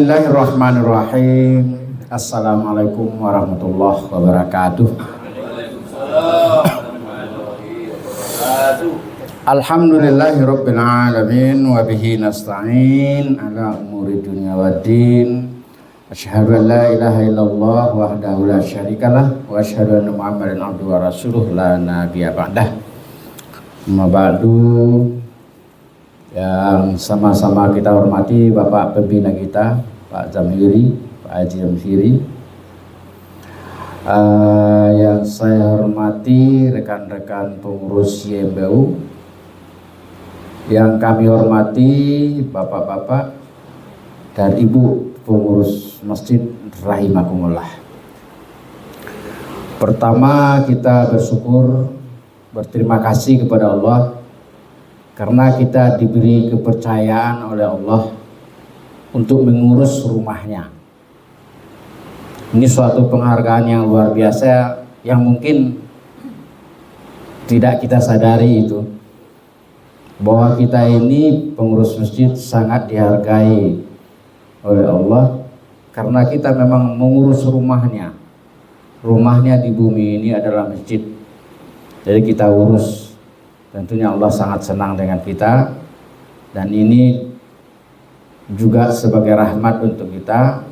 Bismillahirrahmanirrahim. Assalamualaikum warahmatullahi wabarakatuh. Alhamdulillahirabbil alamin wa bihi nasta'in ala umuri dunya waddin. Asyhadu an la ilaha illallah wahdahu la syarikalah wa asyhadu anna Muhammadan abduhu wa rasuluh la nabiyya ba'dah. Amma ba'du. Yang sama-sama kita hormati Bapak Pembina kita, Pak Zamhiri, Pak Haji Zamhiri. Yang saya hormati rekan-rekan pengurus YMBU, yang kami hormati Bapak-bapak dan Ibu pengurus masjid rahimakumullah. Pertama, kita berterima kasih kepada Allah karena kita diberi kepercayaan oleh Allah untuk mengurus rumahnya. Ini suatu penghargaan yang luar biasa yang mungkin tidak kita sadari itu, bahwa kita ini pengurus masjid sangat dihargai oleh Allah karena kita memang mengurus rumahnya. Rumahnya di bumi ini adalah masjid, jadi kita urus. Tentunya Allah sangat senang dengan kita, dan ini juga sebagai rahmat untuk kita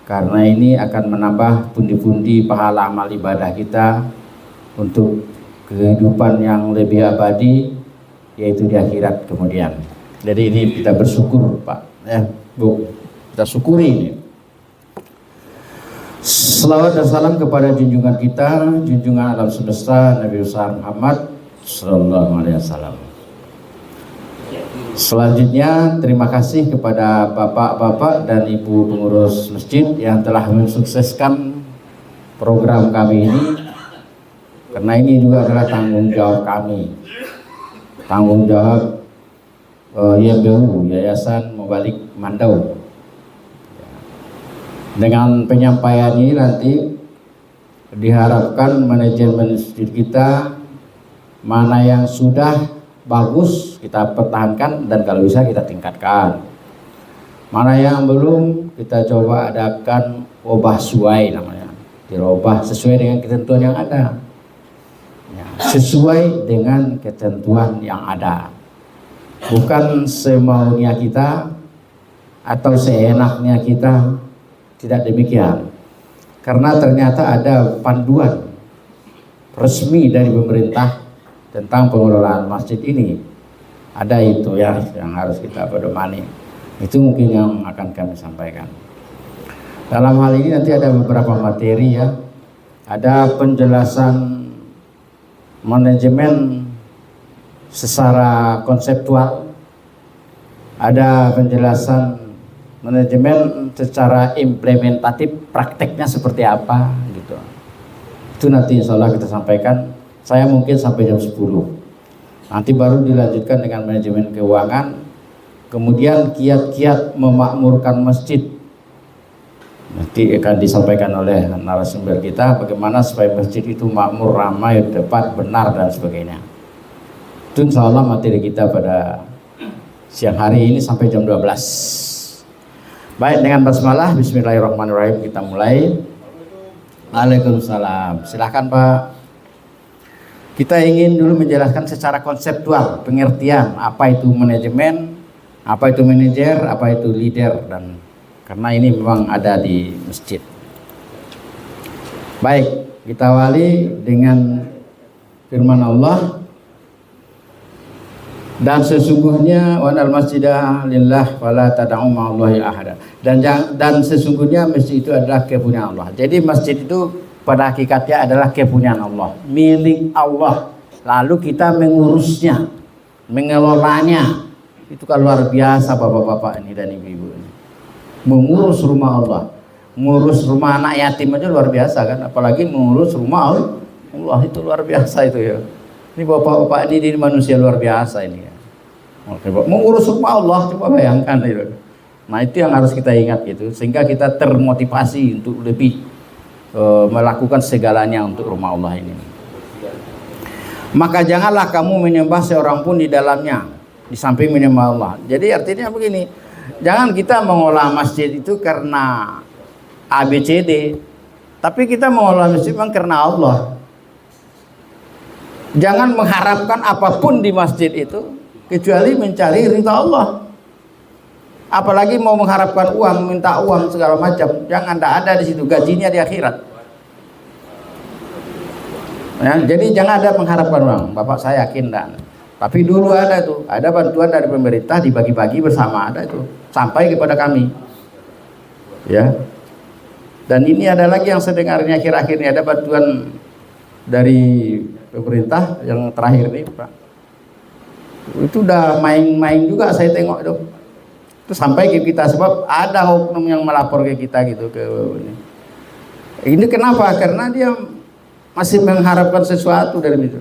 karena ini akan menambah pundi-pundi pahala amal ibadah kita untuk kehidupan yang lebih abadi, yaitu di akhirat kemudian. Jadi ini kita bersyukur Pak, Bu, kita syukuri ini. Selawat dan salam kepada junjungan kita, junjungan alam semesta Nabi besar Muhammad Sallallahu Alaihi Wasallam. Selanjutnya terima kasih kepada bapak-bapak dan ibu pengurus masjid yang telah mensukseskan program kami ini, karena ini juga adalah tanggung jawab kami, tanggung jawab YMBU, Yayasan Mubalik Mandau. Dengan penyampaian ini nanti diharapkan manajemen masjid kita mana yang sudah bagus kita pertahankan dan kalau bisa kita tingkatkan. Mana yang belum kita coba adakan ubah suai namanya. Dirubah sesuai dengan ketentuan yang ada. Ya, sesuai dengan ketentuan yang ada. Bukan semaunya kita atau seenaknya kita. Tidak demikian. Karena ternyata ada panduan resmi dari pemerintah tentang pengelolaan masjid ini. Ada itu ya yang harus kita pedomani. Itu mungkin yang akan kami sampaikan. Dalam hal ini nanti ada beberapa materi ya. Ada penjelasan manajemen secara konseptual. Ada penjelasan manajemen secara implementatif, prakteknya seperti apa gitu. Itu nanti insya Allah kita sampaikan. Saya mungkin sampai jam 10. Nanti baru dilanjutkan dengan manajemen keuangan. Kemudian kiat-kiat memakmurkan masjid. Nanti akan disampaikan oleh narasumber kita bagaimana supaya masjid itu makmur, ramai, tepat, benar dan sebagainya. Itu insya Allah materi kita pada siang hari ini sampai jam 12. Baik, dengan basmalah bismillahirrahmanirrahim kita mulai. Waalaikumsalam. Silahkan Pak. Kita ingin dulu menjelaskan secara konseptual pengertian apa itu manajemen, apa itu manajer, apa itu leader, dan karena ini memang ada di masjid. Baik, kita awali dengan firman Allah. Dan sesungguhnya wanal masjidah lillah wala tad'u ma'allahi ahada. Dan sesungguhnya masjid itu adalah kepunyaan Allah. Jadi masjid itu pada hakikatnya adalah kepunyaan Allah, milik Allah. Lalu kita mengurusnya, mengelolanya. Itu kan luar biasa bapak-bapak ini dan ibu-ibu ini. Mengurus rumah Allah, mengurus rumah anak yatim aja luar biasa kan, apalagi mengurus rumah Allah itu luar biasa itu ya. Ini bapak-bapak ini manusia luar biasa ini ya. Mengurus rumah Allah, coba bayangkan itu. Nah itu yang harus kita ingat gitu, sehingga kita termotivasi untuk lebih melakukan segalanya untuk rumah Allah ini. Maka janganlah kamu menyembah seorang pun di dalamnya, di samping menyembah Allah. Jadi artinya begini, Jangan kita mengolah masjid itu karena ABCD, tapi kita mengolah masjid memang karena Allah. Jangan mengharapkan apapun di masjid itu kecuali mencari ridha Allah. Apalagi mau mengharapkan uang, minta uang segala macam, jangan, ada di situ, gajinya di akhirat. Ya, jadi jangan ada mengharapkan uang. Bapak saya yakin dan. Tapi dulu ada tuh, ada bantuan dari pemerintah dibagi-bagi bersama, ada itu sampai kepada kami. Ya. Dan ini ada lagi yang saya dengarnya akhir-akhir ini, ada bantuan dari pemerintah yang terakhir nih, Pak. Itu udah main-main juga saya tengok itu. Itu sampai ke kita sebab ada oknum yang melapor ke kita gitu ke ini. Ini kenapa? Karena dia masih mengharapkan sesuatu dari itu.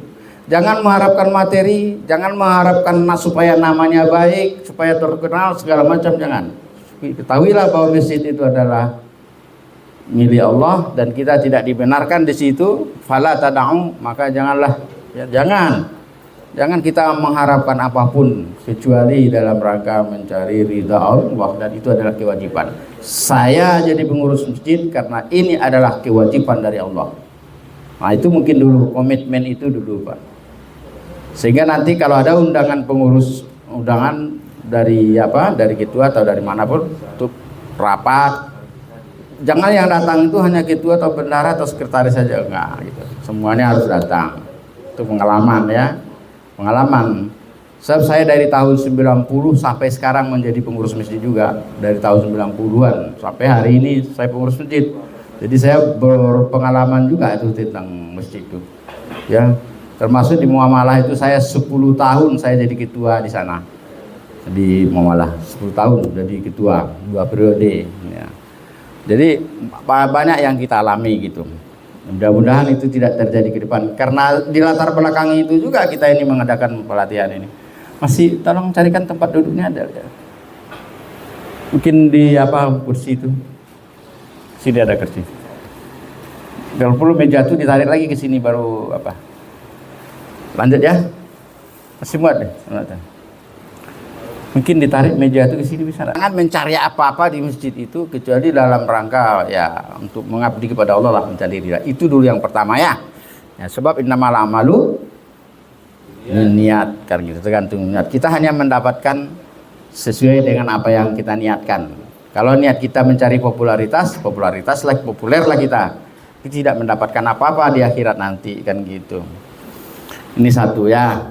Jangan mengharapkan materi, jangan mengharapkan supaya namanya baik, supaya terkenal segala macam, jangan. Ketahuilah bahwa masjid itu adalah milik Allah dan kita tidak dibenarkan di situ. Fala tad'u, maka janganlah, ya, jangan kita mengharapkan apapun kecuali dalam rangka mencari ridha Allah, dan itu adalah kewajiban. Saya jadi pengurus masjid karena ini adalah kewajiban dari Allah. Nah, itu mungkin dulu komitmen itu dulu, Pak. Sehingga nanti kalau ada undangan pengurus, undangan dari dari ketua atau dari manapun untuk rapat, jangan yang datang itu hanya ketua atau bendahara atau sekretaris saja, enggak gitu. Semuanya harus datang. Itu pengalaman ya. Pengalaman. Sebab saya dari tahun 90 sampai sekarang menjadi pengurus masjid juga. Dari tahun 90-an sampai hari ini saya pengurus masjid. Jadi saya berpengalaman juga itu tentang masjid itu. Ya. Termasuk di muamalah itu saya 10 tahun saya jadi ketua di sana. Di muamalah 10 tahun jadi ketua, 2 periode ya. Jadi banyak yang kita alami gitu. Mudah-mudahan itu tidak terjadi ke depan. Karena di latar belakang itu juga kita ini mengadakan pelatihan ini. Masih tolong carikan tempat duduknya ada ya. Mungkin di kursi itu. Sini ada kursi. Kalau perlu meja itu ditarik lagi ke sini baru Lanjut ya. Masih muat deh. Mungkin ditarik meja itu ke sini bisa. Jangan mencari apa-apa di masjid itu kecuali dalam rangka ya untuk mengabdi kepada Allah lah, mencari ridha. Itu dulu yang pertama ya. Ya, sebab innamal a'malu niat kan gitu, tergantung niat. Kita hanya mendapatkan sesuai dengan apa yang kita niatkan. Kalau niat kita mencari popularitas lah, populer lah kita. Kita tidak mendapatkan apa-apa di akhirat nanti kan gitu. Ini satu ya.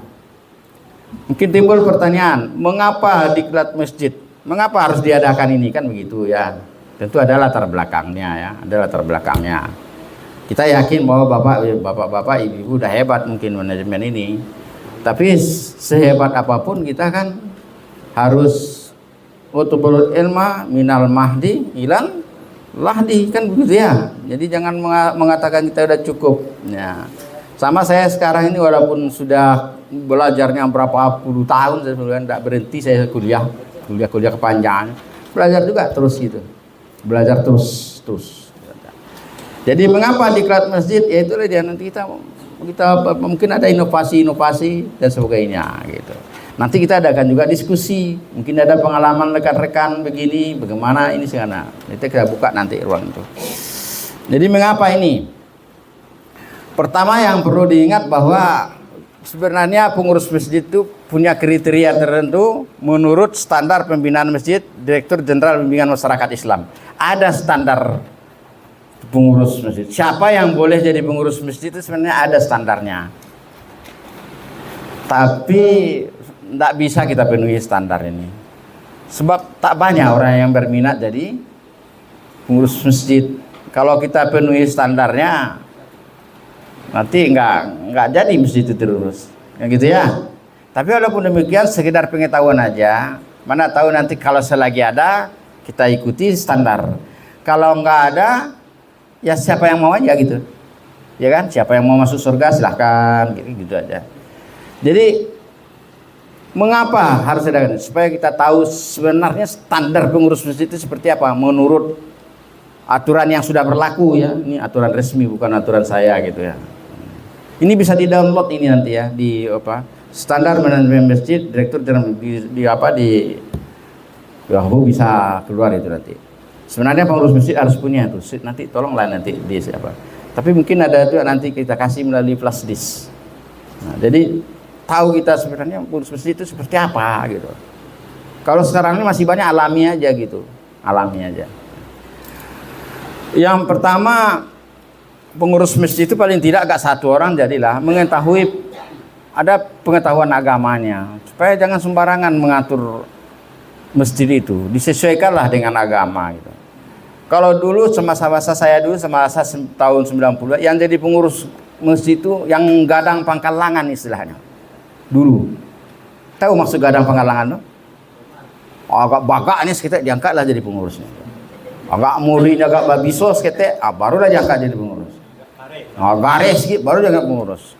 Mungkin timbul pertanyaan, mengapa diklat masjid? Mengapa harus diadakan ini kan begitu ya? Tentu ada latar belakangnya ya, ada latar belakangnya. Kita yakin bahwa bapak-bapak, ibu-ibu udah hebat mungkin manajemen ini. Tapi sehebat apapun kita kan harus utubul ilma minal mahdi ilan lahdi kan begitu ya. Jadi jangan mengatakan kita udah cukup. Ya. Sama saya sekarang ini walaupun sudah belajarnya berapa puluh tahun, saya sebenarnya tidak berhenti, saya kuliah kepanjangan, belajar juga terus gitu, belajar terus. Jadi mengapa diklat masjid? Ya itulah dia, nanti kita mungkin ada inovasi dan sebagainya gitu. Nanti kita adakan juga diskusi, mungkin ada pengalaman rekan-rekan begini, bagaimana ini sana. Nanti kita buka nanti ruang itu. Jadi mengapa ini? Pertama yang perlu diingat bahwa sebenarnya pengurus masjid itu punya kriteria tertentu menurut standar pembinaan masjid Direktur Jenderal Bimbingan Masyarakat Islam. Ada standar pengurus masjid. Siapa yang boleh jadi pengurus masjid itu sebenarnya ada standarnya. Tapi tidak bisa kita penuhi standar ini. Sebab tak banyak orang yang berminat jadi pengurus masjid. Kalau kita penuhi standarnya, nanti nggak jadi masjid itu terus, ya gitu ya. Tapi walaupun demikian sekedar pengetahuan aja. Mana tahu nanti kalau selagi ada kita ikuti standar. Kalau nggak ada, ya siapa yang mau aja gitu, ya kan? Siapa yang mau masuk surga silahkan, gitu aja. Jadi mengapa harus ada? Supaya kita tahu sebenarnya standar pengurus masjid itu seperti apa menurut aturan yang sudah berlaku ya. Ini aturan resmi bukan aturan saya gitu ya. Ini bisa di-download ini nanti ya di standar manajemen masjid Direktur di Bahu bisa keluar itu nanti. Sebenarnya pengurus masjid harus punya itu. Nanti tolonglah nanti di siapa. Tapi mungkin ada juga nanti kita kasih melalui flash disk. Nah, jadi tahu kita sebenarnya pengurus masjid itu seperti apa gitu. Kalau sekarang ini masih banyak alami aja gitu, alami aja. Yang pertama, pengurus masjid itu paling tidak agak satu orang jadilah mengetahui, ada pengetahuan agamanya, supaya jangan sembarangan mengatur masjid itu, disesuaikanlah dengan agama gitu. Kalau dulu semasa saya dulu semasa tahun 90 yang jadi pengurus masjid itu yang gadang pangkal lengan istilahnya. Dulu. Tahu maksud gadang pangkal lengan tuh? Agak bagak nih kita diangkatlah jadi pengurusnya. Agak muridnya agak babisos kita, barulah diangkat jadi pengurus. Garis gitu baru diangkat pengurus.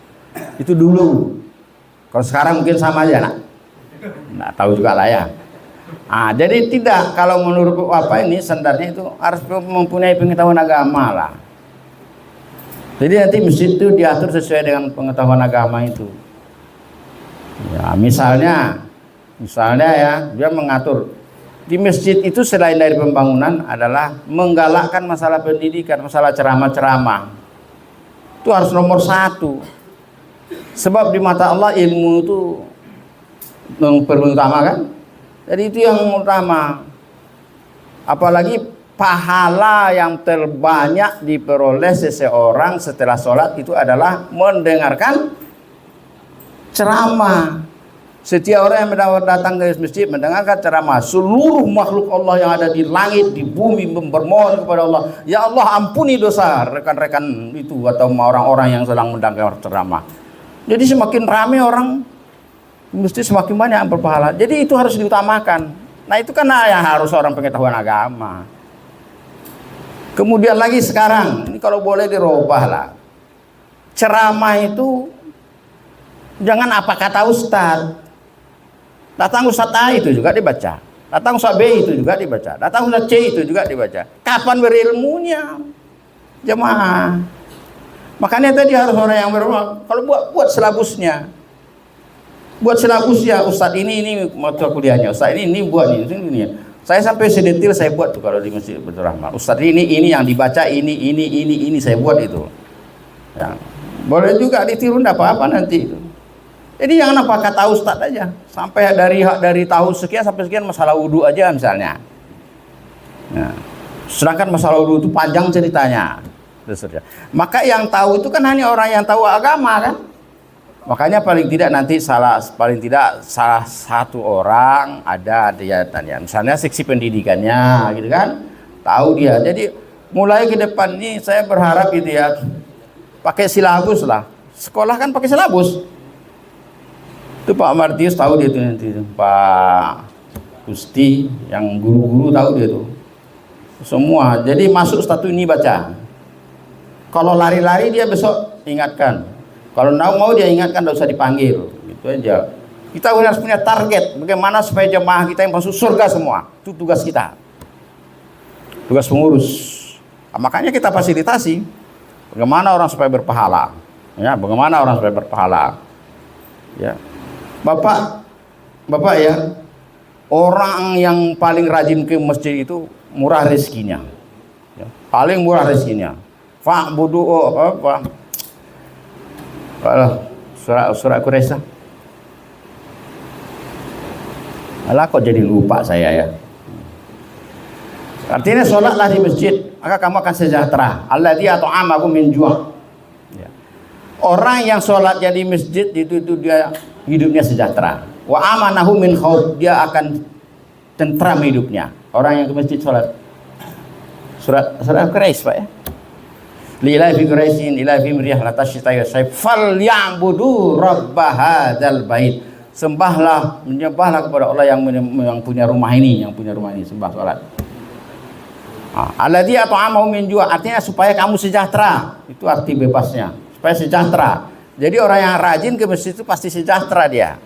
Itu dulu. Kalau sekarang mungkin sama aja nak. Nggak tahu juga lah ya. Jadi tidak, kalau menurut apa ini standarnya itu harus mempunyai pengetahuan agama lah. Jadi nanti masjid itu diatur sesuai dengan pengetahuan agama itu. Ya, misalnya ya dia mengatur di masjid itu selain dari pembangunan adalah menggalakkan masalah pendidikan, masalah ceramah-ceramah. Itu harus nomor 1. Sebab di mata Allah ilmu itu yang pertama kan. Jadi itu yang utama. Apalagi pahala yang terbanyak diperoleh seseorang setelah sholat itu adalah mendengarkan ceramah. Setiap orang yang datang ke masjid mendengarkan ceramah, seluruh makhluk Allah yang ada di langit, di bumi bermohon kepada Allah, ya Allah ampuni dosa rekan-rekan itu atau orang-orang yang sedang mendengar ceramah. Jadi semakin ramai orang mesti semakin banyak yang berpahala. Jadi itu harus diutamakan. Nah itu kan yang harus orang pengetahuan agama. Kemudian lagi sekarang, ini kalau boleh dirubah lah. Ceramah itu jangan apa kata Ustadz. Datang Ustadz A itu juga dibaca. Datang Ustadz B itu juga dibaca. Datang Ustadz C itu juga dibaca. Kapan berilmunya? Jemaah. Makanya tadi harus orang yang berilmu. Kalau buat silabusnya. Buat silabusnya Ustadz ini mata kuliahnya, Ustadz ini buat ini. Saya sampai sedetil saya buat tuh kalau di Masjid Baitur Rahmah. Ustadz ini yang dibaca ini saya buat itu. Ya. Boleh juga ditiru enggak apa-apa nanti itu. Jadi jangan apa kata Ustadz aja. Sampai dari tahun sekian sampai sekian masalah wudu aja misalnya. Nah, sedangkan masalah wudu itu panjang ceritanya. Maka yang tahu itu kan hanya orang yang tahu agama kan. Makanya paling tidak salah satu orang ada dia tanya, misalnya seksi pendidikannya gitu kan, tahu dia. Jadi mulai ke depan ini saya berharap gitu ya, pakai silabus lah. Sekolah kan pakai silabus. Itu Pak Martius tahu dia itu nanti, Pak Gusti yang guru-guru tahu dia tuh. Semua. Jadi masuk satu ini baca. Kalau lari-lari dia besok ingatkan. Kalau mau dia ingatkan, tidak usah dipanggil, gitu aja. Kita harus punya target, bagaimana supaya jemaah kita yang masuk surga semua. Itu tugas kita, tugas pengurus. Makanya kita fasilitasi, bagaimana orang supaya berpahala, ya, bagaimana orang supaya berpahala. Ya, bapak ya, orang yang paling rajin ke masjid itu murah rezekinya, ya, paling murah rezekinya. Fa'budu apa? Surat Quraisy. Alah kok jadi lupa saya ya. Artinya sholatlah di masjid, maka kamu akan sejahtera. Alladzi at'amakum min ju'. Ya. Orang yang sholatnya di masjid itu dia hidupnya sejahtera. Wa amanahu min khauf, dia akan tentram hidupnya. Orang yang ke masjid sholat. Surat Quraisy Pak ya. Lillahi fi Quraisyin ila fi mriyah latashita yasayf falyabudu rabb hadzal bait. Menyembahlah kepada Allah yang punya rumah ini, sembah salat. Alladzi at'amahu min ju', artinya supaya kamu sejahtera. Itu arti bebasnya, supaya sejahtera. Jadi orang yang rajin ke masjid itu pasti sejahtera dia.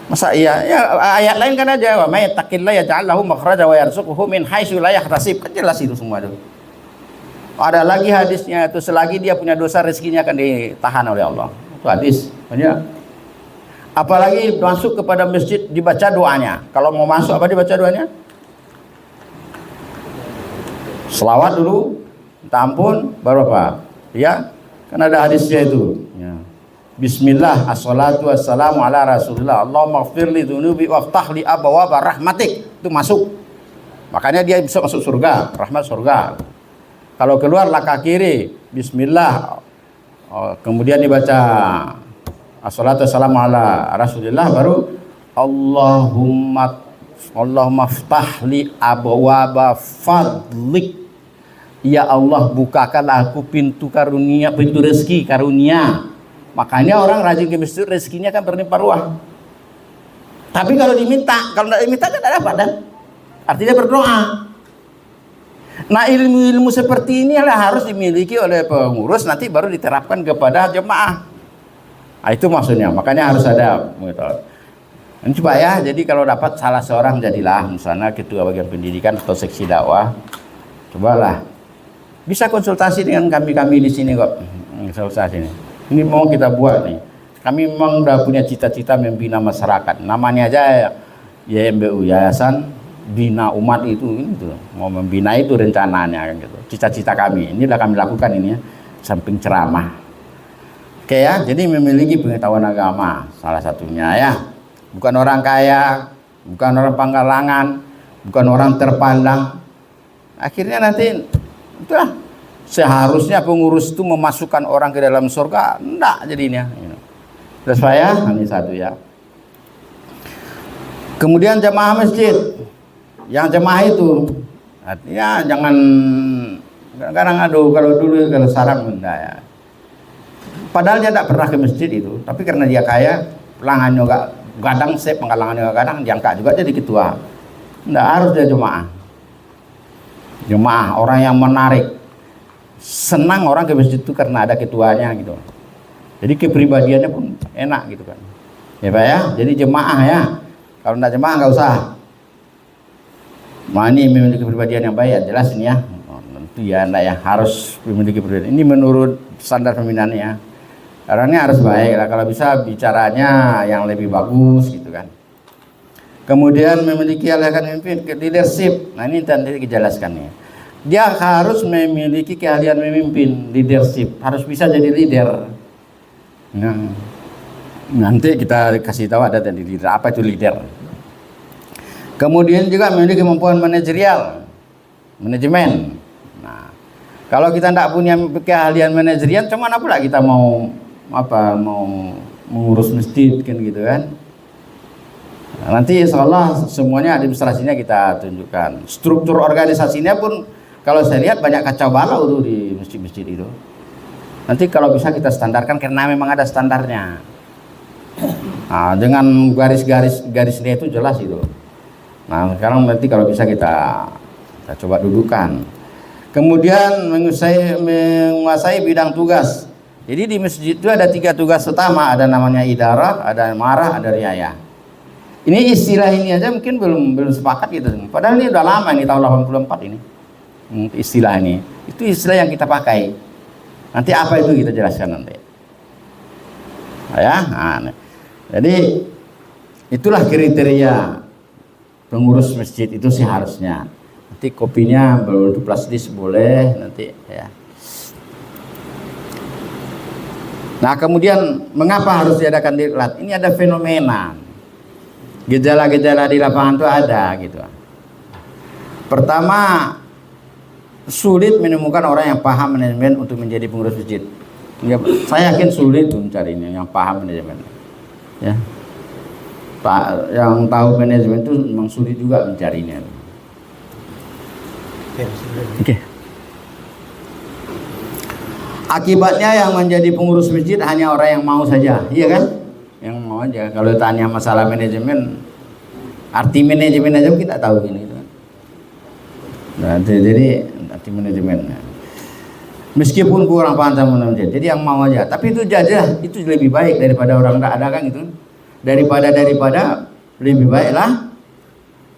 Masa iya? Ya, ayat lain kan aja, wa may yattaqillaha yaj'al lahu makhraja wa yarzuqhu min haitsu la yahtasib. Kan jelas itu semua itu. Ada lagi hadisnya itu, selagi dia punya dosa rezekinya akan ditahan oleh Allah. Itu hadis. Banyak. Apalagi masuk kepada masjid dibaca doanya. Kalau mau masuk apa dibaca doanya? Selawat dulu, minta ampun, baru apa? Ya, kan ada hadisnya itu. Ya. Bismillah, assalatu wassalamu ala rasulillah. Allahumma gfirli dhunubi waftah li abwaaba rahmatik. Itu masuk. Makanya dia bisa masuk surga, rahmat surga. Kalau keluar langkah kiri, Bismillah. Kemudian dibaca assalatu wassalamu ala rasulillah, baru Allahumma ftah li abwaaba fadlik. Ya Allah, bukakan aku pintu karunia, pintu rezeki karunia. Makanya orang rajin ke masjid rezekinya kan berlimpah ruah. Tapi kalau diminta, kalau tidak diminta kan tidak dapat kan? Artinya berdoa. Nah, ilmu-ilmu seperti ini harus dimiliki oleh pengurus, nanti baru diterapkan kepada jemaah. Nah, itu maksudnya. Makanya harus ada ini coba ya. Jadi kalau dapat salah seorang jadilah misalnya ketua bagian pendidikan atau seksi dakwah. Cobalah. Bisa konsultasi dengan kami di sini kok. Konsultasi ini. Ini mau kita buat nih. Kami memang udah punya cita-cita membina masyarakat. Namanya aja YMBU, Yayasan Bina Umat itu mau membina itu rencananya kan gitu. Cita-cita kami. Inilah kami lakukan ini ya. Samping ceramah. Oke ya, jadi memiliki pengetahuan agama salah satunya ya. Bukan orang kaya, bukan orang panggalangan, bukan orang terpandang. Akhirnya nanti itulah seharusnya pengurus itu memasukkan orang ke dalam surga, enggak jadinya. Terus saya ini satu ya. Kemudian jemaah masjid, yang jemaah itu artinya jangan kadang-kadang aduh kalau dulu kalau sarang enggak ya. Padahal dia tidak pernah ke masjid itu, tapi karena dia kaya, pelanggan juga kadang penggalangan juga kadang diangkat juga jadi ketua. Enggak harus dia jemaah. Jemaah orang yang menarik. Senang orang ke masjid itu karena ada ketuanya gitu. Jadi kepribadiannya pun enak gitu kan. Ya Pak ya. Jadi jemaah ya. Kalau enggak jemaah enggak usah. Nah, ini memiliki kepribadian yang baik, jelas ini ya. Tentu ya enggak ya harus memiliki kepribadian. Ini menurut standar pembinaannya. Orangnya harus baik lah, kalau bisa bicaranya yang lebih bagus gitu kan. Kemudian memiliki ahlian memimpin, leadership. Nah, ini nanti dijelaskan nih. Dia harus memiliki keahlian memimpin, leadership, harus bisa jadi leader. Nah, nanti kita kasih tahu ada tadi leader, apa itu leader. Kemudian juga memiliki kemampuan manajerial, manajemen. Nah, kalau kita tidak punya keahlian manajerial, cuman pula kita mau mengurus masjid kan gitu kan. Nah, nanti insya Allah semuanya administrasinya kita tunjukkan. Struktur organisasinya pun kalau saya lihat banyak kacau balau tuh di masjid-masjid itu. Nanti kalau bisa kita standarkan karena memang ada standarnya. Nah, dengan garisnya itu jelas itu. Nah, sekarang nanti kalau bisa kita coba dudukan. Kemudian menguasai bidang tugas. Jadi di masjid itu ada 3 tugas utama, ada namanya idarah, ada marah, ada riayah. Ini istilah ini aja mungkin belum sepakat gitu. Padahal ini udah lama ini tahun 84 ini. Istilah ini. Itu istilah yang kita pakai. Nanti apa itu kita jelaskan nanti. Ya, nah, jadi itulah kriteria pengurus masjid itu sih harusnya. Nanti kopinya berbentuk plastis boleh nanti ya. Nah, kemudian mengapa harus diadakan diklat? Ini ada fenomena. Gejala-gejala di lapangan itu ada gitu. Pertama, sulit menemukan orang yang paham manajemen untuk menjadi pengurus masjid. Ya, saya yakin sulit tuh mencarinya yang paham manajemen. Ya. Pak yang tahu manajemen itu memang sulit juga mencarinya. Oke. Akibatnya yang menjadi pengurus masjid hanya orang yang mau saja, iya kan? Yang mau aja. Kalau tanya masalah manajemen, arti manajemen aja kita tahu ini. Nah, jadi arti manajemen. Meskipun kurang paham sama manajemen, jadi yang mau aja. Tapi itu jajah, itu lebih baik daripada orang tidak ada kan gitu. Daripada lebih baiklah,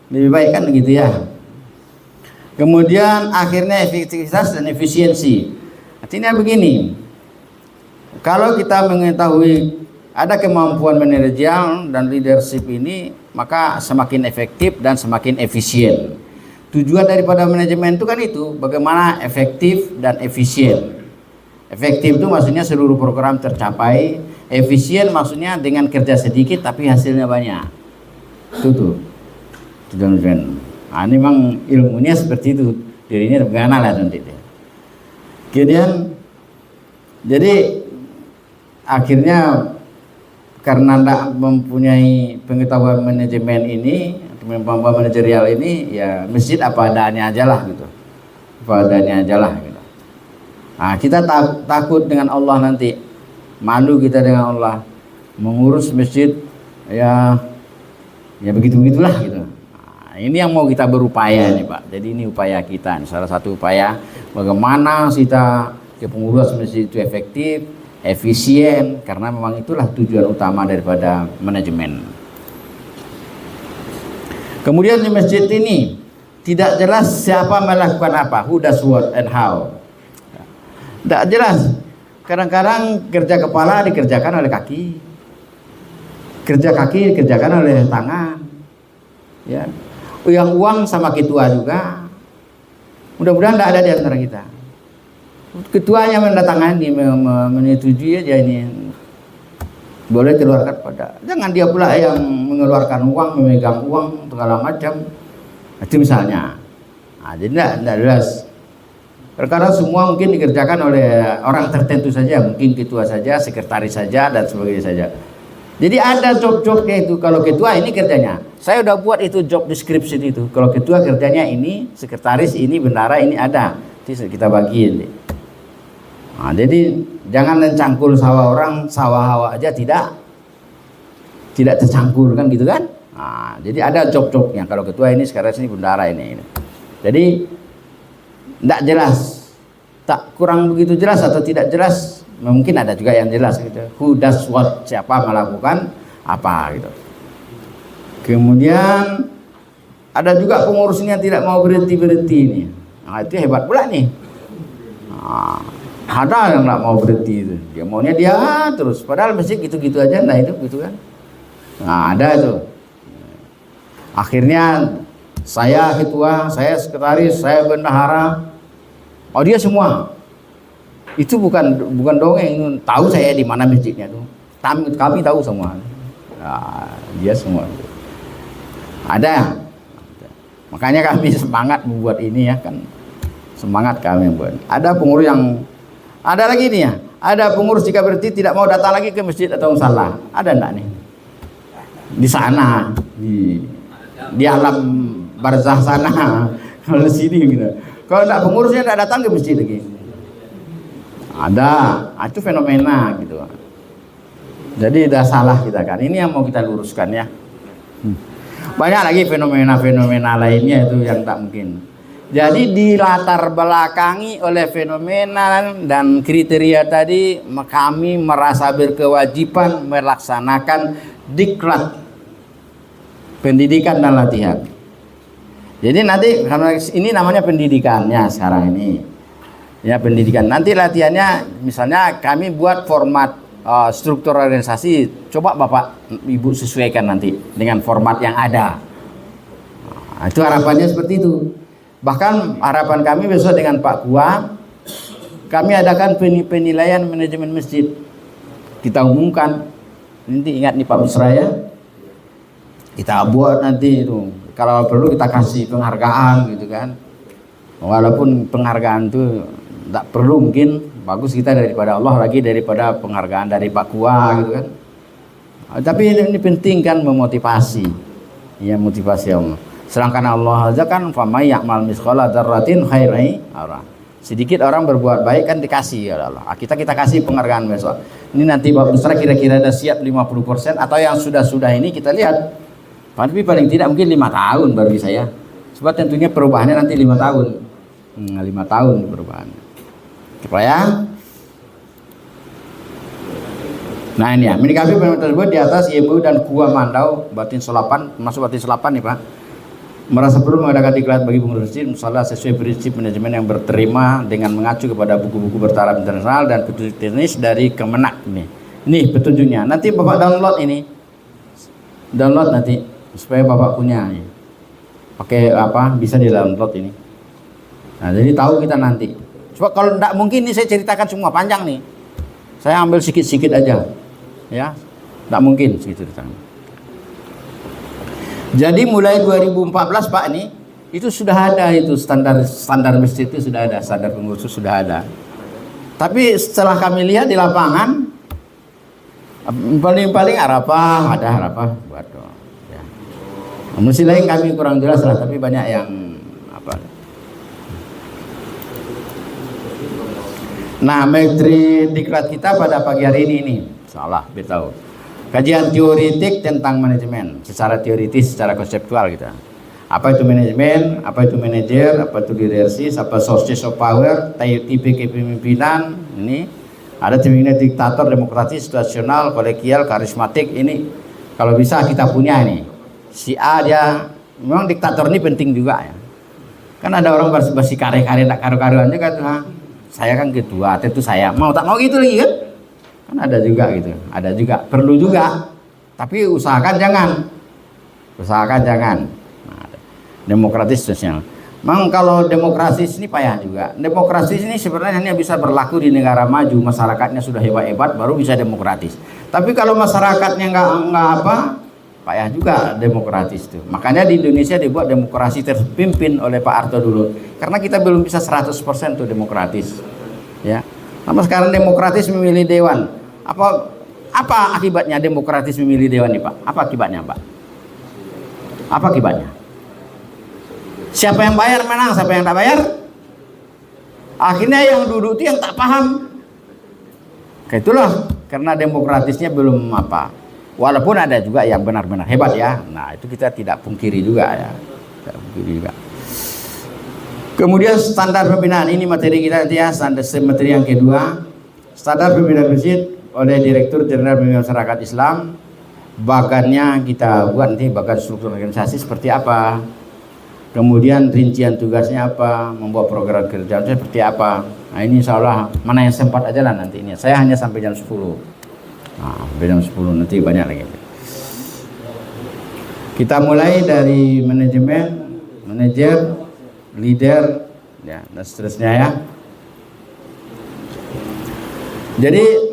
lebih baik kan gitu ya. Kemudian akhirnya efektivitas dan efisiensi. Artinya begini, kalau kita mengetahui ada kemampuan manajerial dan leadership ini, maka semakin efektif dan semakin efisien. Tujuan daripada manajemen itu kan itu, bagaimana efektif dan efisien. Efektif itu maksudnya seluruh program tercapai, efisien maksudnya dengan kerja sedikit tapi hasilnya banyak. Itu tuh. Nah, ini memang ilmunya seperti itu, dirinya bagaimana lah nanti. Kemudian, jadi akhirnya karena tidak mempunyai pengetahuan manajemen ini, pengetahuan manajerial ini, ya masjid apa adanya aja lah gitu, apa adanya aja lah gitu. Nah, kita takut dengan Allah nanti, malu kita dengan Allah, mengurus masjid, ya begitu-begitulah gitu. Nah, ini yang mau kita berupaya nih Pak. Jadi ini upaya kita, salah satu upaya bagaimana kita kepengurusan masjid itu efektif, efisien, karena memang itulah tujuan utama daripada manajemen. Kemudian di masjid ini tidak jelas siapa melakukan apa, who does what and how. Tidak jelas. Kadang-kadang kerja kepala dikerjakan oleh kaki, kerja kaki dikerjakan oleh tangan, ya. Yang uang sama ketua juga. Mudah-mudahan tidak ada di antara kita. Ketuanya mendatangani, menyetujui aja ini boleh keluarkan pada. Jangan dia pula yang mengeluarkan uang, memegang uang segala macam. Itu misalnya. Nah, jadi tidak jelas. Perkara semua mungkin dikerjakan oleh orang tertentu saja, mungkin ketua saja, sekretaris saja, dan sebagainya saja. Jadi ada job-jobnya itu. Kalau ketua ini kerjanya, saya udah buat itu job description itu. Kalau ketua kerjanya ini, sekretaris ini, bendara ini ada. Jadi kita bagiin. Nah, jadi jangan mencangkul sawah orang, sawah hawa aja tidak tercangkul kan gitu kan. Nah, jadi ada job-jobnya. Kalau ketua ini, sekretaris ini, bendara ini. Jadi tidak jelas, tak kurang begitu jelas atau tidak jelas, mungkin ada juga yang jelas gitu. Who does what, siapa melakukan apa gitu. Kemudian ada juga pengurusnya tidak mau berhenti ini. Nah, itu hebat pula nih. Nah, ada yang nggak mau berhenti itu, dia maunya dia terus. Padahal masjid gitu-gitu aja, nah itu gitu kan. Nah ada itu. Akhirnya saya ketua, saya sekretaris, saya bendahara. Oh dia semua, itu bukan dongeng, tahu saya di mana masjidnya tuh. Kami tahu semua. Nah, dia semua. Ada. Makanya kami semangat membuat ini ya kan. Semangat kami buat. Ada pengurus yang ada lagi nih ya. Ada pengurus jika berhenti tidak mau datang lagi ke masjid atau musala. Ada enggak nih? Di sana, di alam barzah sana. Kalau di sini gitu. Kalau enggak pengurusnya enggak datang ke masjid lagi. Ada, itu fenomena gitu. Jadi udah salah kita kan. Ini yang mau kita luruskan ya. Banyak lagi fenomena-fenomena lainnya itu yang tak mungkin. Jadi dilatar belakangi oleh fenomena dan kriteria tadi, kami merasa berkewajiban melaksanakan diklat pendidikan dan latihan. Jadi nanti karena ini namanya pendidikannya sekarang ini, ya pendidikan. Nanti latihannya, misalnya kami buat format struktur organisasi. Coba Bapak Ibu sesuaikan nanti dengan format yang ada. Nah, itu harapannya seperti itu. Bahkan harapan kami besok dengan Pak Kua, kami adakan penilaian manajemen masjid. Kita umumkan. Nanti ingat nih Pak Busra ya. Kita buat nanti itu. Kalau perlu kita kasih penghargaan gitu kan. Walaupun penghargaan itu tidak perlu, mungkin bagus kita daripada Allah lagi daripada penghargaan dari Pak Kua gitu kan. Tapi ini penting kan, memotivasi. Ya motivasi Allah. Sedangkan Allah aja kan famay ya'mal misqala dzarratin khairan yara. Sedikit orang berbuat baik kan dikasih oleh Allah. Kita kasih penghargaan besok. Ini nanti Pak Busra kira-kira ada siap 50% atau yang sudah ini kita lihat. Tapi paling tidak mungkin 5 tahun baru bisa ya. Sebab tentunya perubahannya nanti 5 tahun. 5 tahun perubahannya. Supaya nah ini ya, menyikapi fenomena tersebut di atas IMU dan Kua Mandau batin solapan, masuk batin solapan nih Pak, merasa perlu mengadakan diklat bagi pengurus masjid musala sesuai prinsip manajemen yang berterima dengan mengacu kepada buku-buku bertaraf internasional dan petunjuk teknis dari Kemenak nih. Nih petunjuknya. Nanti Bapak download ini. Download nanti supaya Bapak punya. Pakai apa? Bisa di-download ini. Nah, jadi tahu kita nanti. Coba kalau tidak mungkin ini saya ceritakan semua panjang nih. Saya ambil sikit-sikit aja. Ya. Tidak mungkin segitu ceritakan. Jadi mulai 2014 Pak ini itu sudah ada itu standar masjid itu sudah ada, standar pengurus sudah ada. Tapi setelah kami lihat di lapangan paling Arafah ada Arafah buat doa. Ya. Mesti lain kami kurang jelas lah, tapi banyak yang apa. Nah, materi diklat kita pada pagi hari ini salah, beritahu. Kajian teoritik tentang manajemen, secara teoritis, secara konseptual kita. Apa itu manajemen, apa itu manajer, apa itu leadership, apa sources of power, tipe kepemimpinan, ini ada tipenya diktator, demokratis, situasional, kolegial, karismatik. Ini kalau bisa kita punya ini. Si A dia memang diktator ini penting juga ya. Kan ada orang bersih kare-kare tak karu-karuan juga tuh. Saya kan ketua, tentu saya mau tak mau gitu lagi kan. Kan ada juga gitu, ada juga, perlu juga, tapi usahakan jangan, nah, demokratis sosial. Memang kalau demokrasi ini payah juga. Demokrasi ini sebenarnya hanya bisa berlaku di negara maju, masyarakatnya sudah hebat-hebat baru bisa demokratis. Tapi kalau masyarakatnya nggak apa, payah juga demokratis itu. Makanya di Indonesia dibuat demokrasi terpimpin oleh Pak Harto dulu, karena kita belum bisa 100% tuh demokratis, ya. Nama sekarang demokratis memilih dewan. Apa akibatnya demokratis memilih dewan nih Pak? Apa akibatnya Pak? Apa akibatnya? Siapa yang bayar menang, siapa yang tak bayar? Akhirnya yang duduk itu yang tak paham. Itulah karena demokratisnya belum apa. Walaupun ada juga yang benar-benar hebat ya. Nah itu kita tidak pungkiri juga ya. Tidak pungkiri juga. Kemudian standar pembinaan, ini materi kita nanti ya, standar materi yang kedua, standar pembinaan masjid oleh Direktur Jenderal Pembinaan Masyarakat Islam. Bagannya kita buat nanti, bagan struktur organisasi seperti apa, kemudian rincian tugasnya apa, membuat program kerja seperti apa. Nah ini insya Allah mana yang sempat aja lah nanti ini. Saya hanya sampai jam 10. Nah, sampai jam 10 nanti banyak lagi. Kita mulai dari manajemen, manajer, leader, ya, dan seterusnya ya. Jadi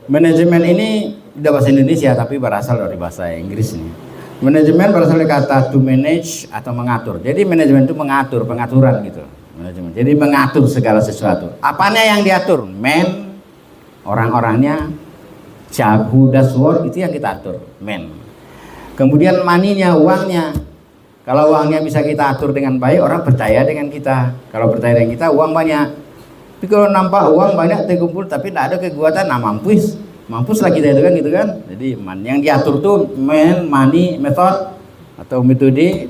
manajemen ini tidak bahasa Indonesia tapi berasal dari bahasa Inggris nih. Manajemen berasal dari kata to manage atau mengatur. Jadi manajemen itu mengatur, pengaturan gitu. Manajemen. Jadi mengatur segala sesuatu. Apanya yang diatur? Man, orang-orangnya, who does work, itu yang kita atur, man. Kemudian money-nya, uangnya. Kalau uangnya bisa kita atur dengan baik, orang percaya dengan kita. Kalau percaya dengan kita, uang banyak. Tapi kalau nampak uang banyak terkumpul, tapi tidak ada kekuatan, nah mampus lah kita itu kan gitu kan. Jadi yang diatur tuh money, method atau metode.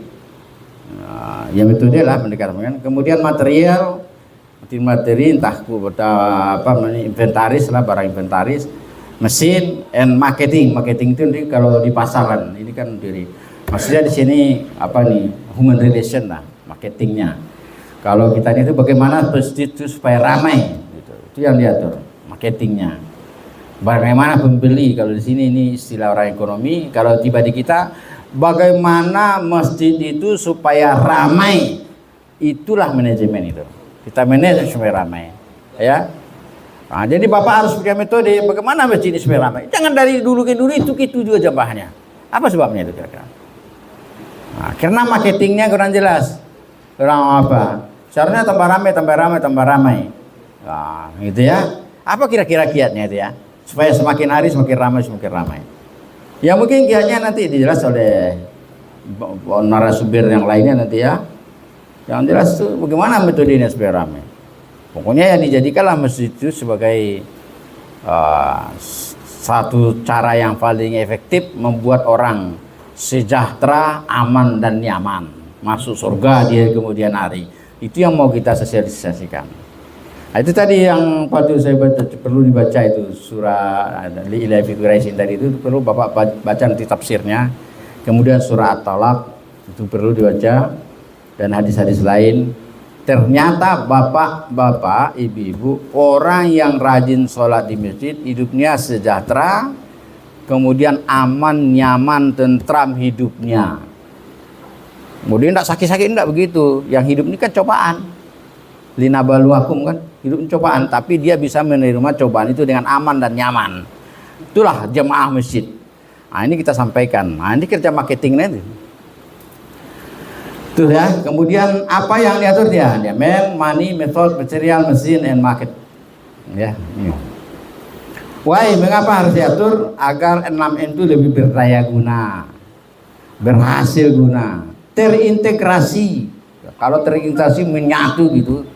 Ya metode lah pendekatan. Kemudian material, materi entah apa inventaris lah, barang inventaris, mesin, and marketing. Marketing itu nanti kalau di pasaran, ini kan dari maksudnya di sini apa nih, human relation lah, marketingnya. Kalau kita itu bagaimana itu supaya ramai, gitu. Itu yang diatur, marketingnya. Bagaimana pembeli, kalau di sini ini istilah orang ekonomi. Kalau tiba di kita, bagaimana masjid itu supaya ramai, itulah manajemen itu. Kita manage supaya ramai, ya. Nah, jadi Bapak harus punya metode bagaimana masjid ini supaya ramai. Jangan dari dulu ke dulu itu juga jambahnya. Apa sebabnya itu kira-kira? Nah, karena marketingnya kurang jelas, kurang apa. Seharusnya tambah ramai. Nah, gitu ya. Apa kira-kira kiatnya itu ya? Supaya semakin hari semakin ramai. Ya mungkin kiatnya nanti dijelas oleh narasumber yang lainnya nanti ya. Yang jelas itu bagaimana metodenya supaya ramai. Pokoknya yang dijadikanlah masjid itu sebagai satu cara yang paling efektif membuat orang sejahtera, aman dan nyaman, masuk surga di kemudian hari. Itu yang mau kita sosialisasikan. Nah, itu tadi yang patut saya baca, perlu dibaca itu surah Ilahi fi Quraisyin tadi itu perlu Bapak baca nanti tafsirnya. Kemudian surah At-Talaq itu perlu dibaca dan hadis-hadis lain. Ternyata bapak-bapak, ibu-ibu, orang yang rajin sholat di masjid hidupnya sejahtera, kemudian aman, nyaman, tentram hidupnya. Kemudian tidak sakit-sakit, tidak begitu. Yang hidup ini kan cobaan. Linabaluakum kan, hidup ini cobaan, tapi dia bisa menerima cobaan itu dengan aman dan nyaman. Itulah jemaah masjid. Nah, ini kita sampaikan. Nah, ini kerja marketingnya itu. Tuh ya, kemudian apa yang diatur dia? Dia man, money, method, material, mesin, and market. Ya. Why? Mengapa harus diatur? Agar 6M itu lebih berdaya guna, berhasil guna, terintegrasi. Kalau terintegrasi menyatu gitu,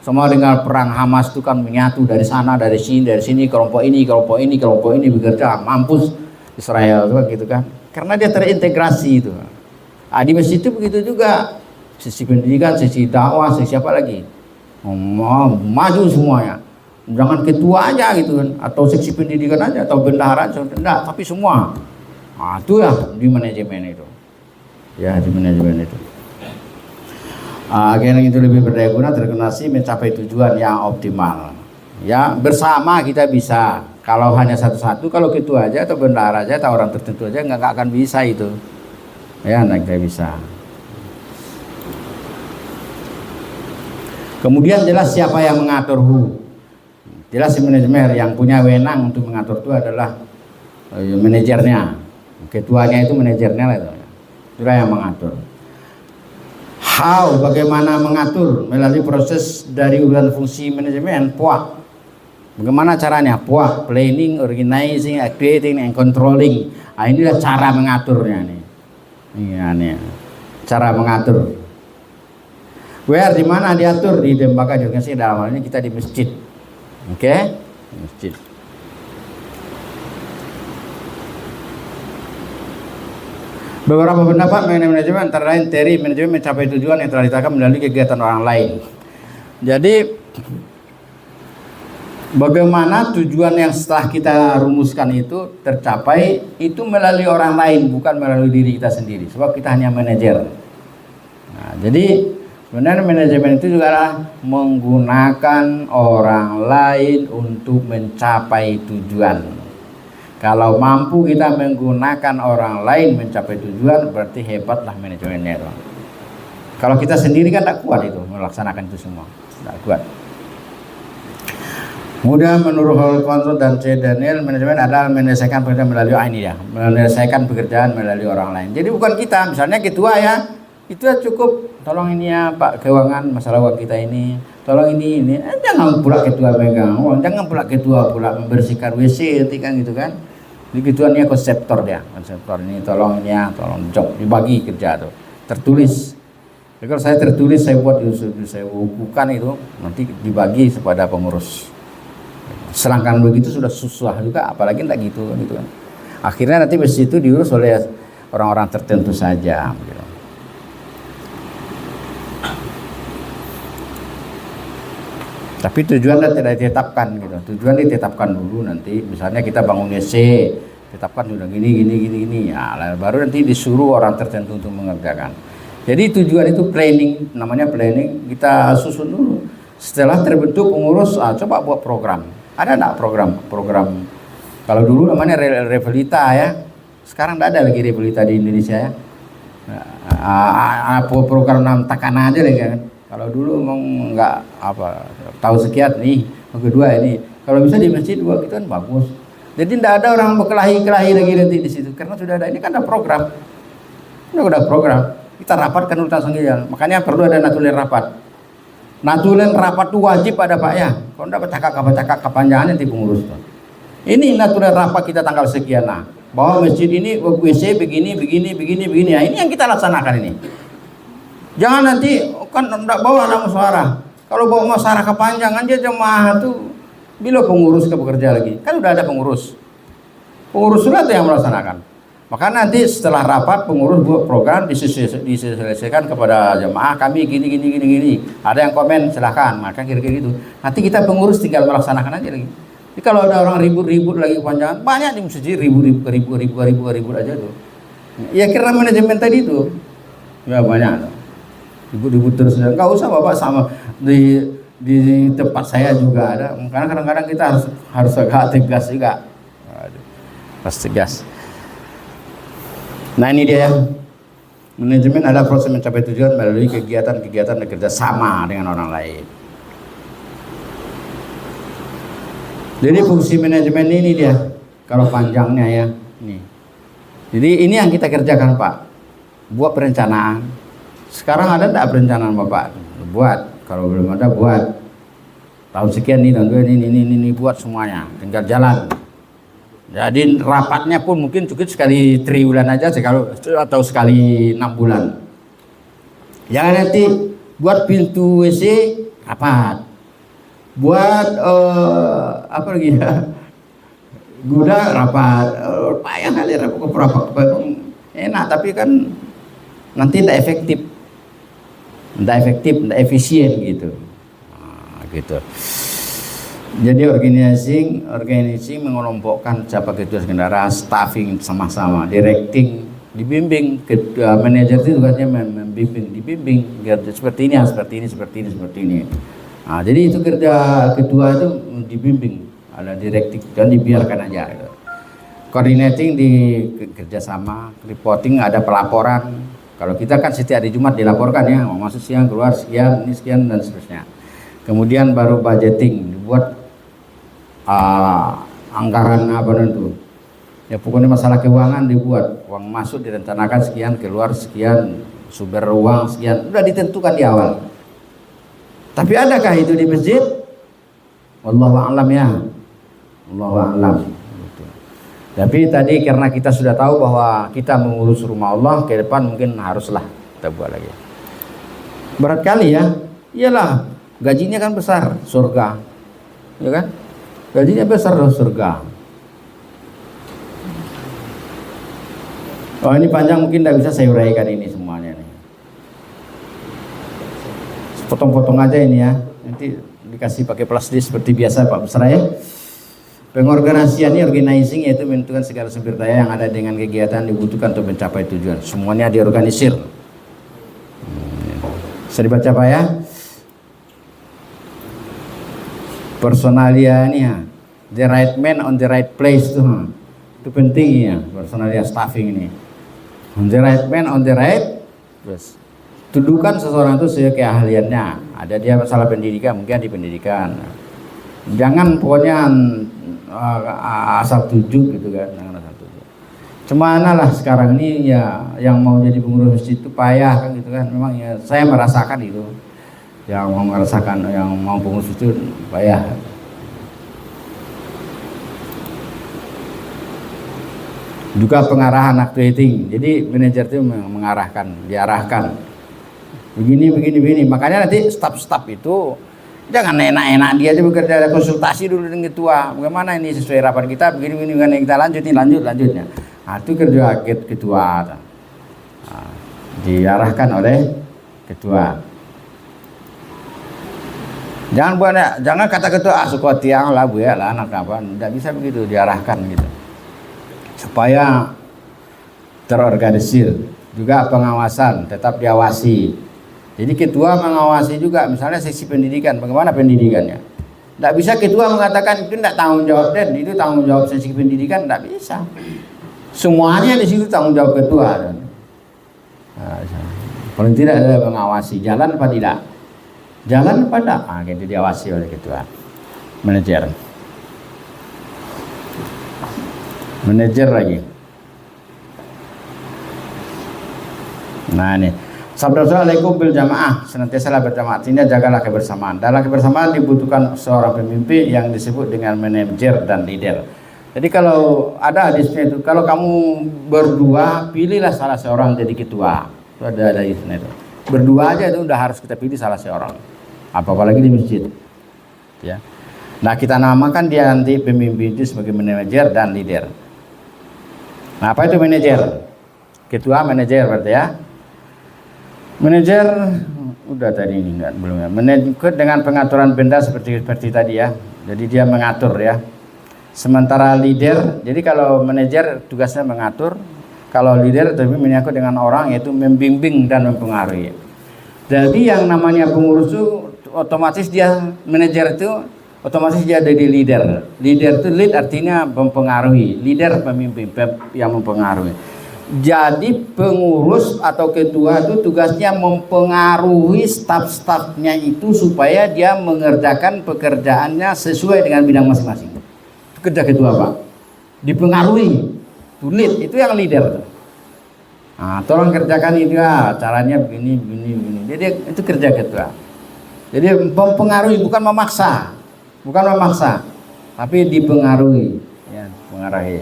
semua dengan perang Hamas itu kan menyatu dari sana, dari sini, kelompok ini bekerja, mampus Israel gitu kan. Karena dia terintegrasi itu. Di masjid itu begitu juga, sisi pendidikan, sisi dakwah, sisi apa lagi, maju semuanya. Jangan ketua aja gitu kan, atau seksi pendidikan aja, atau bendahara aja, enggak, tapi semua. Itu ya di manajemen itu. Ya di manajemen itu. Agar itu lebih berdaya guna, terkoordinasi, mencapai tujuan yang optimal. Ya bersama kita bisa. Kalau hanya satu-satu, kalau ketua aja atau bendahara aja atau orang tertentu aja nggak akan bisa itu. Ya, tidak bisa. Kemudian jelas siapa yang mengatur jelas si manajemen yang punya wewenang untuk mengatur itu adalah manajernya, ketuanya itu manajernya lah itu. Itulah yang mengatur. Bagaimana mengatur melalui proses dari urutan fungsi manajemen POA. Bagaimana caranya? POA, planning, organizing, creating, and controlling. Inilah cara mengaturnya nih. Iya nih, cara mengatur. Where di mana diatur di lembaga organisasi, dalam hal ini kita di masjid, oke? Masjid. Beberapa pendapat mengenai manajemen antara lain teori manajemen mencapai tujuan yang telah ditetapkan melalui kegiatan orang lain. Jadi bagaimana tujuan yang setelah kita rumuskan itu tercapai itu melalui orang lain, bukan melalui diri kita sendiri, sebab kita hanya manajer. Nah, jadi sebenarnya manajemen itu juga adalah menggunakan orang lain untuk mencapai tujuan. Kalau mampu kita menggunakan orang lain mencapai tujuan, berarti hebatlah manajemennya itu. Kalau kita sendiri kan tidak kuat itu melaksanakan itu semua, tidak kuat. Kemudian menurut Hall Control dan C. Daniel, manajemen adalah menyelesaikan pekerjaan melalui menyelesaikan pekerjaan melalui orang lain. Jadi bukan kita, misalnya ketua ya, itu ya cukup, tolong ini ya Pak Keuangan, masalah uang kita ini, tolong ini. Jangan pula ketua megang uang, jangan pula ketua pula membersihkan WC, kan gitu kan. Jadi ketuanya konseptor dia, konseptor ini tolong ini ya, tolong job, dibagi kerja tuh, tertulis. Jadi kalau saya tertulis, saya buat, saya bukukan itu, nanti dibagi kepada pengurus. Sedangkan begitu sudah susah juga, apalagi enggak gitu kan. Akhirnya nanti masjid itu diurus oleh orang-orang tertentu saja gitu. Tapi tujuan tidak ditetapkan gitu. Tujuan ditetapkan dulu, nanti misalnya kita bangun WC, tetapkan sudah gini ya, baru nanti disuruh orang tertentu untuk mengerjakan. Jadi tujuan itu planning, namanya planning, kita susun dulu. Setelah terbentuk pengurus, coba buat program. Ada enggak program? Kalau dulu namanya Revelita ya, sekarang tidak ada lagi Revelita di Indonesia ya. Program Takana aja lagi kan. Kalau dulu emang enggak apa, tahu sekian nih, yang kedua ini. Kalau bisa di masjid buat gitu kan bagus. Jadi tidak ada orang berkelahi-kelahi lagi nanti di situ, karena sudah ada, ini kan ada program. Udah program. Kita rapatkan urutan sendiri. Makanya perlu ada natulen rapat. Natulen rapat itu wajib ada Pak ya. Kalau enggak bercakap kepanjangan nanti pengurus. Ini natulen rapat kita tanggal sekian, bahwa masjid ini WC begini. Ya, ini yang kita laksanakan ini. Jangan nanti kan enggak bawa anak musyawarah. Kalau bawa musyawarah kepanjangan dia jemaah tuh bila pengurus ke bekerja lagi. Kan udah ada pengurus. Pengurus sudah yang melaksanakan. Maka nanti setelah rapat pengurus buat program diselesaikan kepada jemaah, kami gini. Ada yang komen silahkan, maka kira-kira gitu. Nanti kita pengurus tinggal melaksanakan aja lagi. Jadi kalau ada orang ribut lagi kepanjangan, banyak di masjid ribut aja tuh. Ya kira manajemen tadi itu. Ya banyak tuh. ribut-ribut terus. Nggak usah Bapak, sama di tempat saya juga ada. Karena kadang-kadang kita harus agak tegas juga. Harus tegas. Nah ini dia, manajemen adalah proses mencapai tujuan melalui kegiatan-kegiatan dan kerjasama dengan orang lain. Jadi fungsi manajemen ini dia, kalau panjangnya ya, nih. Jadi ini yang kita kerjakan Pak, buat perencanaan. Sekarang ada enggak perencanaan Bapak? Buat, kalau belum ada buat. Tahun sekian nih, tahun ini buat semuanya, tinggal jalan. Jadi rapatnya pun mungkin cukup sekali 3 bulan aja, atau sekali 6 bulan. Jangan nanti buat pintu WC rapat, buat apa lagi ya, gudang rapat, payah kali rapat enak, tapi kan nanti tidak efektif, tidak efisien gitu. Nah, gitu. Jadi organisasi mengelompokkan siapa ketua kendaraan, staffing sama-sama, directing, dibimbing. Manajer itu tugasnya membimbing, dibimbing seperti ini. Nah, jadi itu kerja ketua itu dibimbing, ada directing dan dibiarkan aja. Gitu. Coordinating di kerjasama, reporting ada pelaporan. Kalau kita kan setiap hari Jumat dilaporkan ya, mau masuk siang, keluar sekian, ini sekian dan seterusnya. Kemudian baru budgeting, dibuat anggaran apa itu ya, pokoknya masalah keuangan dibuat, uang masuk direncanakan sekian, keluar sekian, sumber uang sekian, udah ditentukan di awal. Tapi adakah itu di masjid? Wallahu a'lam ya, wallahu a'lam. Tapi tadi karena kita sudah tahu bahwa kita mengurus rumah Allah, ke depan mungkin haruslah kita buat lagi. Berat kali ya, iyalah gajinya kan besar, surga, ya kan? Gajinya besar loh surga. Oh ini panjang, mungkin tidak bisa saya uraikan ini semuanya nih. Potong-potong aja ini ya. Nanti dikasih pakai plastik seperti biasa Pak Besra ya. Pengorganisasian ini, organizing, yaitu menentukan segala sumber daya yang ada dengan kegiatan dibutuhkan untuk mencapai tujuan. Semuanya diorganisir. Bisa dibaca Pak ya. Personalia ini ya, the right man on the right place tuh, itu penting ya, personalia staffing ini. The right man on the right place. Tuduhkan seseorang itu sesuai keahliannya. Ada dia masalah pendidikan, mungkin di pendidikan. Jangan pokoknya asal tujuk gitu kan, jangan asal tujuk. Cemana lah sekarang ini ya, yang mau jadi pengurus masjid itu payah kan gitu kan. Memang ya saya merasakan itu. Yang mau merasakan, yang mau pengurus itu payah. Juga pengarahan activating. Jadi manajer itu mengarahkan, diarahkan. Begini. Makanya nanti staf-staf itu jangan enak-enak dia aja bekerja, ada konsultasi dulu dengan ketua. Bagaimana ini sesuai rapat kita, begini kita lanjutnya. Nah, itu kerja ketua. Nah, diarahkan oleh ketua. Jangan kata ketua suka tiang lah bu ya lah anak apa, tidak bisa begitu, diarahkan gitu supaya terorganisir. Juga pengawasan tetap diawasi, jadi ketua mengawasi juga, misalnya seksi pendidikan, bagaimana pendidikannya. Tidak bisa ketua mengatakan itu tidak tanggung jawab dan itu tanggung jawab seksi pendidikan, tidak bisa. Semuanya di situ tanggung jawab ketua. Nah, paling tidak ada mengawasi, jalan apa tidak. Jalan pada gitu diawasi oleh ketua. Manajer lagi. Nah ini sabda Rasulullah bil jamaah, senantiasa berjamaah, ini jagalah kebersamaan. Dalam kebersamaan dibutuhkan seorang pemimpin yang disebut dengan manajer dan leader. Jadi kalau ada hadisnya itu, kalau kamu berdua pilihlah salah seorang jadi ketua. Itu ada hadisnya itu. Berdua aja itu udah harus kita pilih salah seorang. Apalagi di masjid ya. Nah kita namakan dia nanti pemimpin itu sebagai manajer dan leader. Nah apa itu manajer? Ketua manajer berarti ya. Manajer udah tadi ini belum ya. Manajer dengan pengaturan benda seperti tadi ya. Jadi dia mengatur ya. Sementara leader, jadi kalau manajer tugasnya mengatur, kalau leader tapi menyangkut dengan orang, yaitu membimbing dan mempengaruhi. Jadi yang namanya pengurus itu otomatis dia manajer itu otomatis dia jadi leader. Leader itu lead artinya mempengaruhi. Leader pemimpin yang mempengaruhi. Jadi pengurus atau ketua itu tugasnya mempengaruhi staf-stafnya itu supaya dia mengerjakan pekerjaannya sesuai dengan bidang masing-masing. Itu kerja ketua, Pak. Dipengaruhi. To lead itu yang leader. Nah, tolong kerjakan itu ya, caranya begini. Jadi itu kerja ketua. Jadi mempengaruhi, bukan memaksa, tapi dipengaruhi, ya, mengaruhi.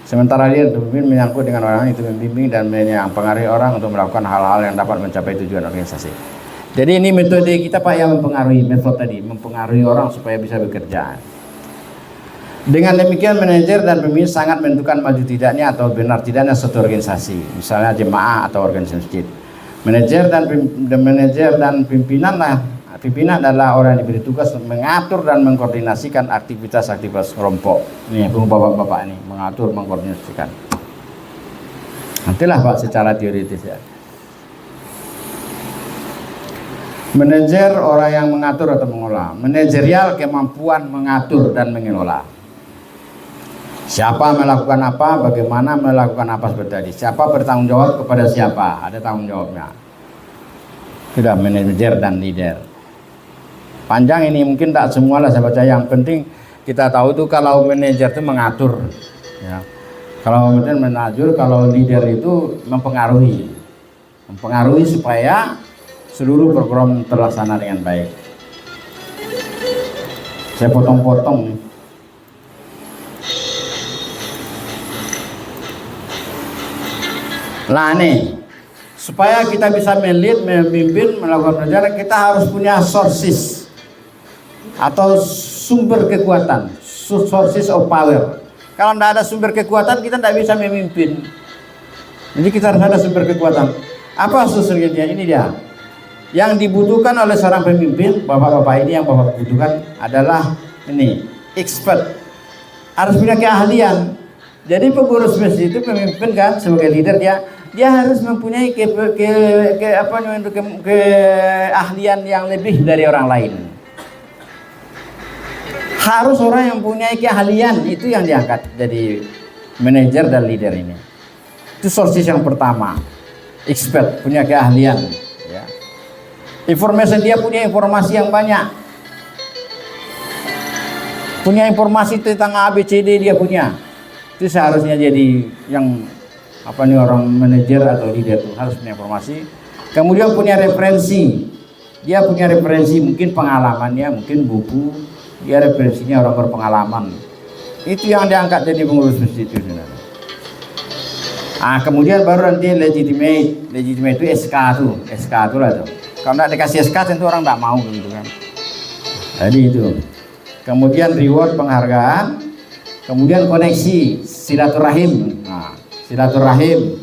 Sementara dia pemimpin menyangkut dengan orang itu membimbing dan mempengaruhi orang untuk melakukan hal-hal yang dapat mencapai tujuan organisasi. Jadi ini metode kita, Pak, yang mempengaruhi, metode tadi mempengaruhi orang supaya bisa bekerja. Dengan demikian manajer dan pemimpin sangat menentukan maju tidaknya atau benar tidaknya suatu organisasi, misalnya jemaah atau organisasi masjid. Manajer dan pimpinan adalah orang yang diberi tugas mengatur dan mengkoordinasikan aktivitas kelompok. Ini bapak-bapak ini mengatur, mengkoordinasikan. Nantilah, Pak, secara teoritis ya. Manajer orang yang mengatur atau mengelola. Manajerial kemampuan mengatur dan mengelola. Siapa melakukan apa, bagaimana melakukan apa seperti tadi. Siapa bertanggung jawab kepada siapa, ada tanggung jawabnya. Sudah manajer dan leader. Panjang ini mungkin tak semua lah saya baca. Yang penting kita tahu tuh kalau manajer itu mengatur, ya. Kalau manajer, kalau leader itu mempengaruhi supaya seluruh program terlaksana dengan baik. Saya potong-potong. Lah nih, supaya kita bisa melihat, memimpin, melakukan pelajaran, kita harus punya sources atau sumber kekuatan, sources of power. Kalau tidak ada sumber kekuatan, kita tidak bisa memimpin. Jadi kita harus ada sumber kekuatan. Apa sumbernya? Ini dia. Yang dibutuhkan oleh seorang pemimpin, bapak-bapak ini yang bapak butuhkan adalah ini, expert. Harus punya keahlian. Jadi pengurus masjid itu pemimpin kan, sebagai leader dia harus mempunyai keahlian yang lebih dari orang lain. Harus orang yang punya keahlian, itu yang diangkat jadi manajer dan leader ini. Itu sources yang pertama, expert, punya keahlian, ya. Informasi, dia punya informasi yang banyak, punya informasi tentang ABCD dia punya. Itu seharusnya jadi yang orang manajer atau leader itu harus punya informasi. Kemudian punya referensi, dia punya referensi, mungkin pengalamannya, mungkin buku. Dia referensinya orang berpengalaman. Itu yang diangkat jadi pengurus masjid itu. Kemudian baru nanti legitimate itu SK itu lah tuh. Kalau tidak dikasih SK tentu orang tidak mau gitu kan. Jadi itu. Kemudian reward, penghargaan. Kemudian koneksi, silaturahim. Silaturahim.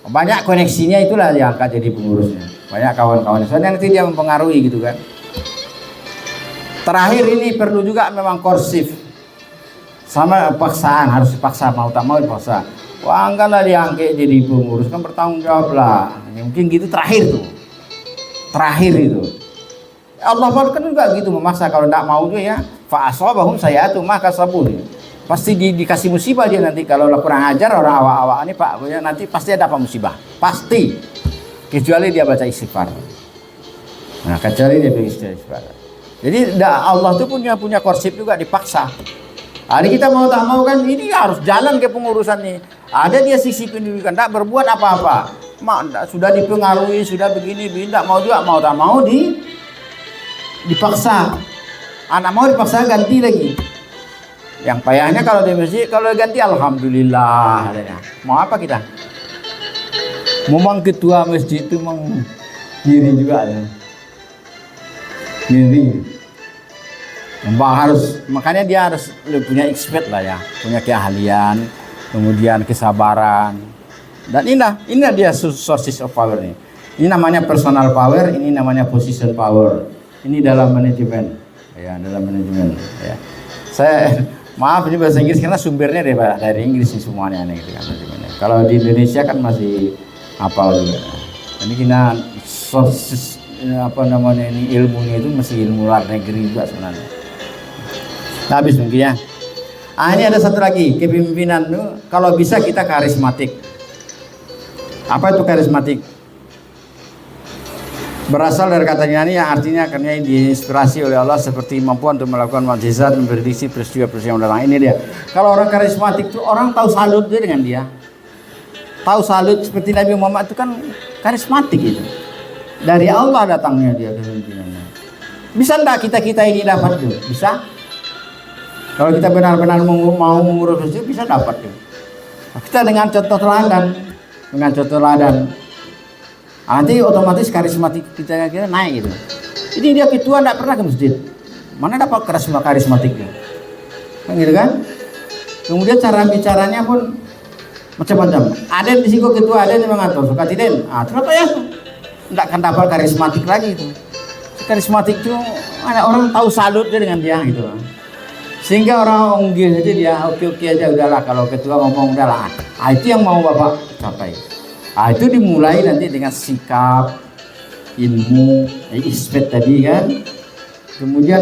Banyak koneksinya, itulah yang diangkat jadi pengurusnya. Banyak kawan-kawan. Soalnya nanti dia mempengaruhi gitu kan. Terakhir ini perlu juga memang korsif sama paksaan, harus dipaksa, mau tak mau dipaksa. Wah, enggak lah diangkat jadi pengurus, kan bertanggung jawab lah. Mungkin gitu terakhir itu. Allah kan juga gitu memaksa, kalau tidak mau tuh ya fa asabahum sayatu maka sabun. Pasti dikasih musibah dia nanti kalau kurang ajar orang awak-awak ini, Pak, nanti pasti ada apa musibah. Pasti. Kecuali dia baca istighfar. Nah, kecuali dia baca istighfar. Jadi Allah tuh punya korsif juga, dipaksa. Hari kita mau tak mau kan ini harus jalan ke pengurusan nih. Ada dia sisi pendidikan, tak berbuat apa-apa. Sudah dipengaruhi, sudah begini, tidak mau juga, mau tak mau dipaksa. Anak mau dipaksa ganti lagi. Yang payahnya kalau di masjid, kalau ganti alhamdulillah. Mau apa kita? Memang ketua masjid itu memang diri juga ya. Diri. Makanya dia harus punya expert lah ya, punya keahlian, kemudian kesabaran. Dan ini dia sources of power ini. Ini namanya personal power, ini namanya position power. Ini dalam manajemen, ya, dalam manajemen. Ya. Saya maaf ini bahasa Inggris karena sumbernya dari Inggris semuanya nih, gitu kan. Kalau di Indonesia kan masih hafal juga. Ini kita sosis apa namanya ini ilmunya itu masih ilmu luar negeri juga sebenarnya. Nah, habis mungkin ya. Ini ada satu lagi kepemimpinan tuh kalau bisa kita karismatik. Apa itu karismatik? Berasal dari katanya ini yang artinya karena diinspirasi oleh Allah seperti mampu untuk melakukan mukjizat, memprediksi peristiwa-peristiwa yang datang. Ini dia. Kalau orang karismatik itu orang tahu salut dia dengan dia. Tahu salut seperti Nabi Muhammad itu kan karismatik itu. Dari Allah datangnya dia kepemimpinannya. Bisa enggak kita ini dapat tuh? Bisa. Kalau kita benar-benar mau mengurus itu bisa dapat tuh. Kita dengan contoh teladan, nanti otomatis karismatik kita naik gitu. Jadi dia ketua enggak pernah ke masjid. Mana dapat karismatiknya? Kan gitu kan? Kemudian cara bicaranya pun macam-macam. Ada di sini ketua ada yang mengatur suka tidak? Kenapa ya? Tidak akan dapat karismatik lagi itu. Karismatik itu ada orang tahu salut dia dengan dia gitu. Sehingga orang unggil aja dia oke aja udahlah kalau ketua ngomong udahlah. Itu yang mau Bapak capai. Itu dimulai nanti dengan sikap, ilmu, isbat tadi kan. Kemudian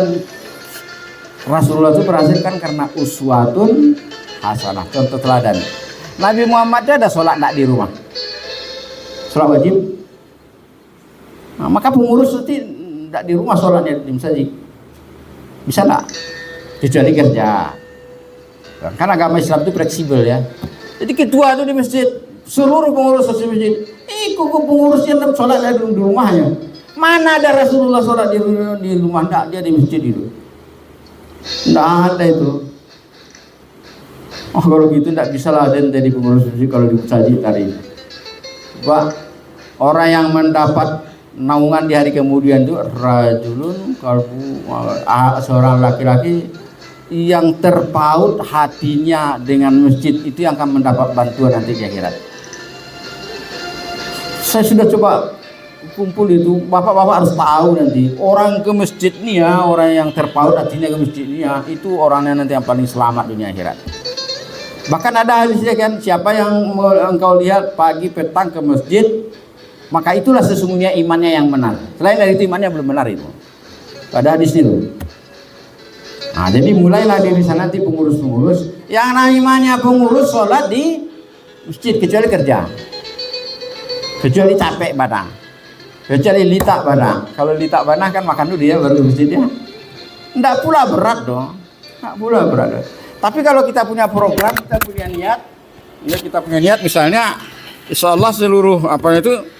Rasulullah itu berhasil kan karena uswatun hasanah, contoh teladan. Nabi Muhammad ada sholat enggak di rumah? Sholat wajib. Nah, maka pengurus nanti tidak di rumah sholatnya di masjid. Bisa enggak? Kecuali kerja. Karena agama Islam itu fleksibel ya. Jadi ketua itu di masjid, seluruh pengurus di masjid, kok pengurusnya tetap sholat di rumahnya. Mana ada Rasulullah sholat di rumah? Enggak, dia di masjid itu. Enggak ada itu. Oh kalau gitu enggak bisa lah jadi pengurus masjid kalau di masjid tadi. Pak, orang yang mendapat naungan di hari kemudian itu rajulun kalbu, seorang laki-laki yang terpaut hatinya dengan masjid itu yang akan mendapat bantuan nanti di akhirat. Saya sudah coba kumpul itu, bapak-bapak harus tahu nanti orang ke masjid nih ya, orang yang terpaut hatinya ke masjid nih ya, itu orangnya nanti yang paling selamat dunia akhirat. Bahkan ada hadisnya kan, siapa yang engkau lihat pagi petang ke masjid, maka itulah sesungguhnya imannya yang benar. Selain dari itu imannya belum benar itu. Pada hadis itu. Nah, jadi mulailah dari sana nanti pengurus-pengurus yang namanya pengurus sholat di masjid kecuali kerja, kecuali capek badan, kecuali litak badan. Kalau litak badan kan makan dulu dia baru ke masjid ya. Enggak pula berat dong, enggak pula berat. Tapi kalau kita punya program, kita punya niat, ya kita punya niat misalnya, insya Allah seluruh apa itu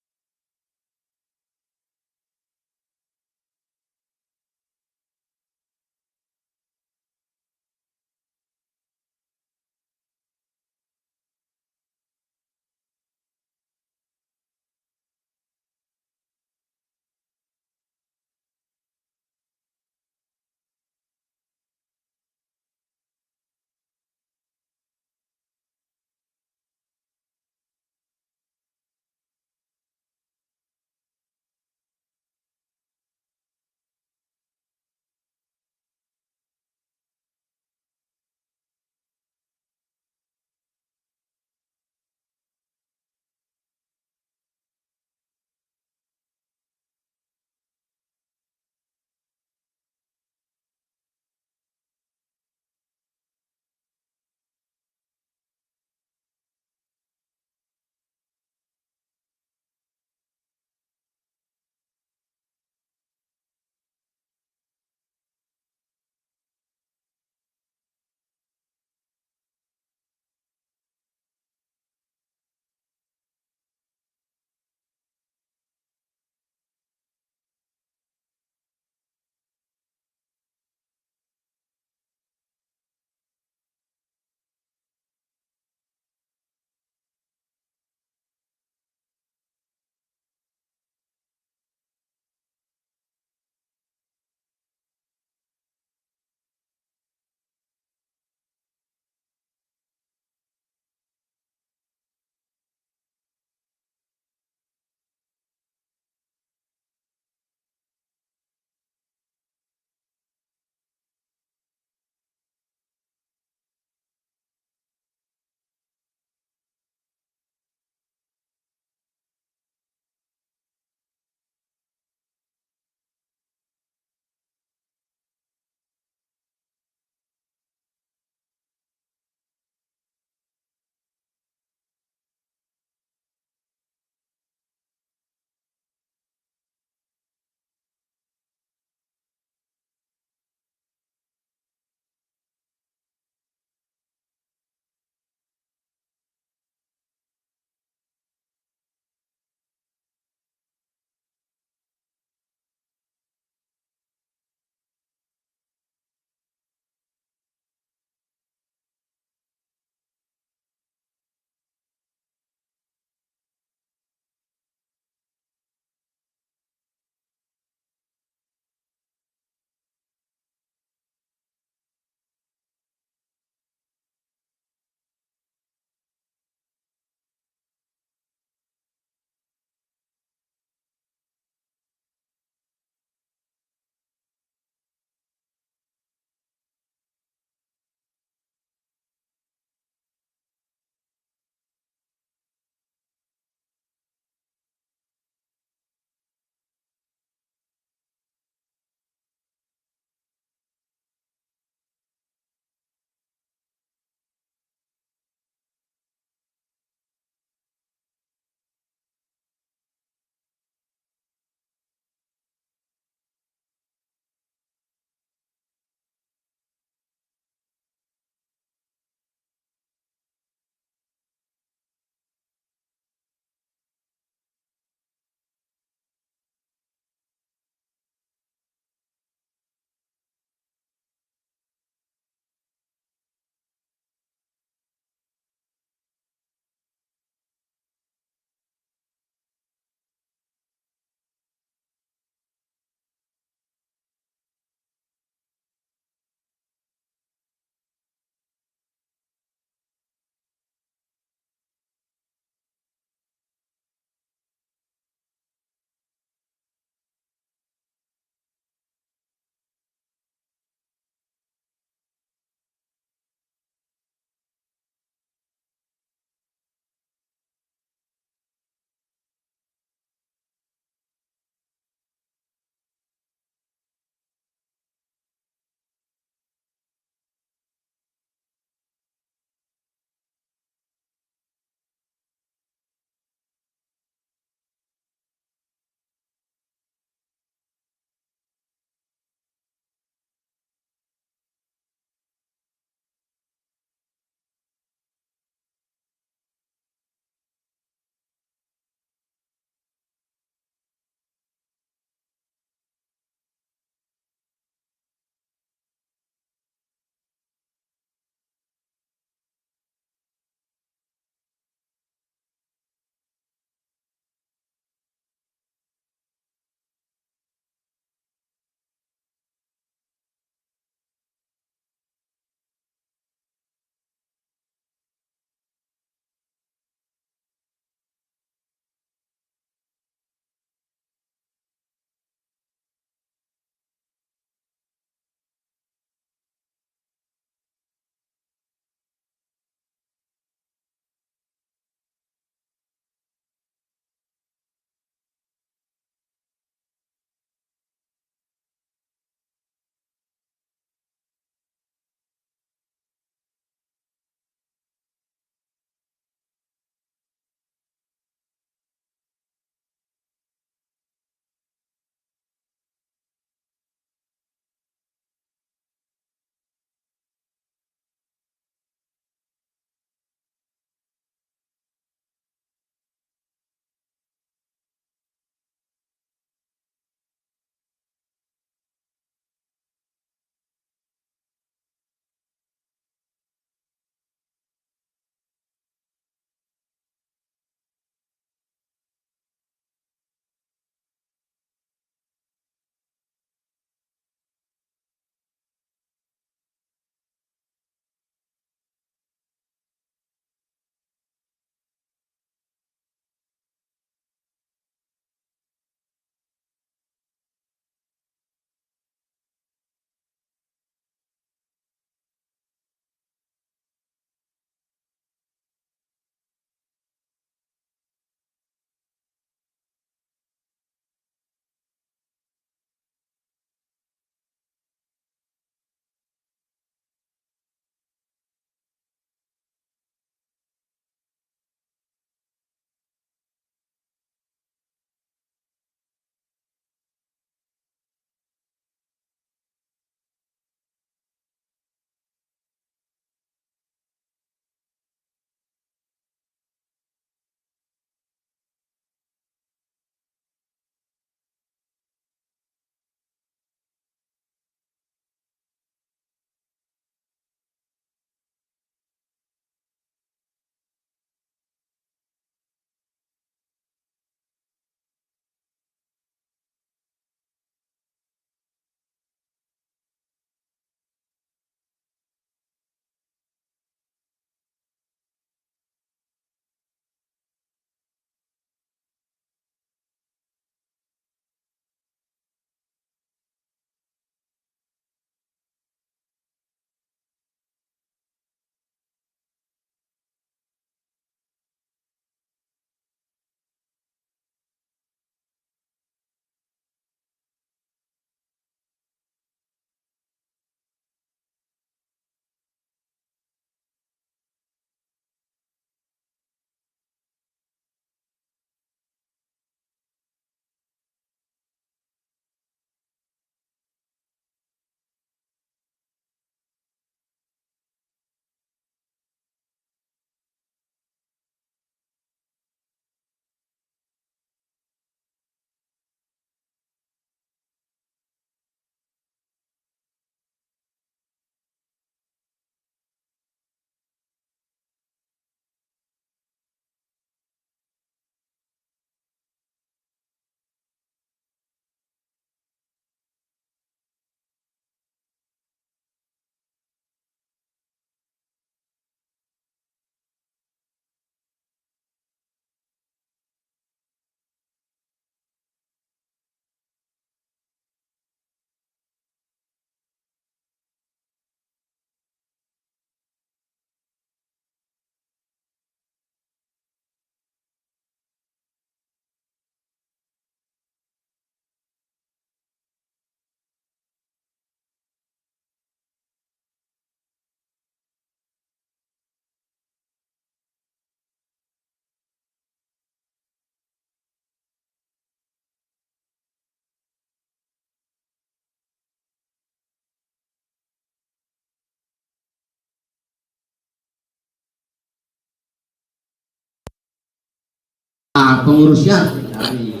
pengurusnya cari.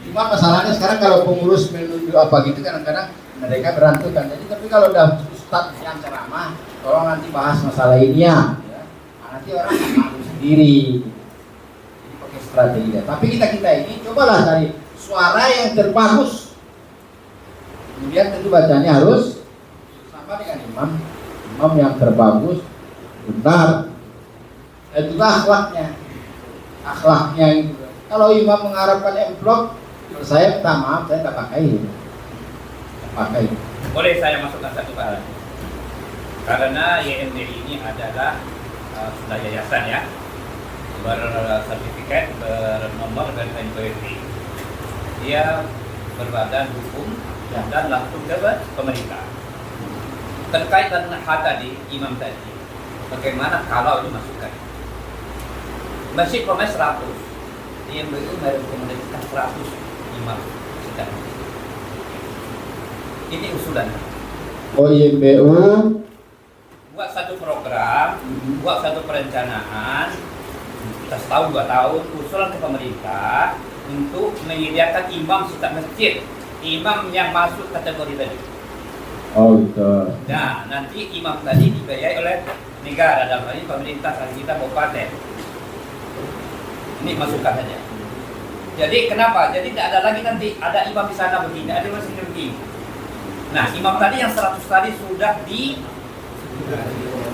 Cuma masalahnya sekarang kalau pengurus menunjuk apa gitu kadang-kadang mereka berantem kan. Jadi tapi kalau udah ustadz yang ceramah, tolong nanti bahas masalah ini ya. Nanti orang malu sendiri. Jadi pakai strategi. Tapi kita ini cobalah cari suara yang terbagus. Kemudian tentu bacanya harus sama dengan imam yang terbagus, benar. Dan juga akhlaknya itu. Kalau imam mengharapkan amplop, saya minta maaf, saya nggak pakai. Boleh saya masukkan satu hal? Karena YMDI ini adalah sudah yayasan ya, bersertifikat, bernomor dan NPWP. Dia berbadan hukum dan langsung ke pemerintah. Terkait dengan hal tadi, imam tadi, bagaimana kalau dimasukkan? Masjid Promes 100, YMBU merekomendasikan 100 imam sekarang. Ini usulan. Oh, YMBU buat satu program, buat satu perencanaan, kita setahun 2 tahun, usulan ke pemerintah untuk menyediakan imam setiap masjid, imam yang masuk kategori tadi. Oh gitu. Nah, nanti imam tadi dibiayai oleh negara, dalam hal ini pemerintah kita kabupaten. Ini masukan saja. Jadi kenapa? Jadi tidak ada lagi nanti ada imam di sana begini, ada imam sini begini. Nah, imam tadi yang 100 tadi sudah di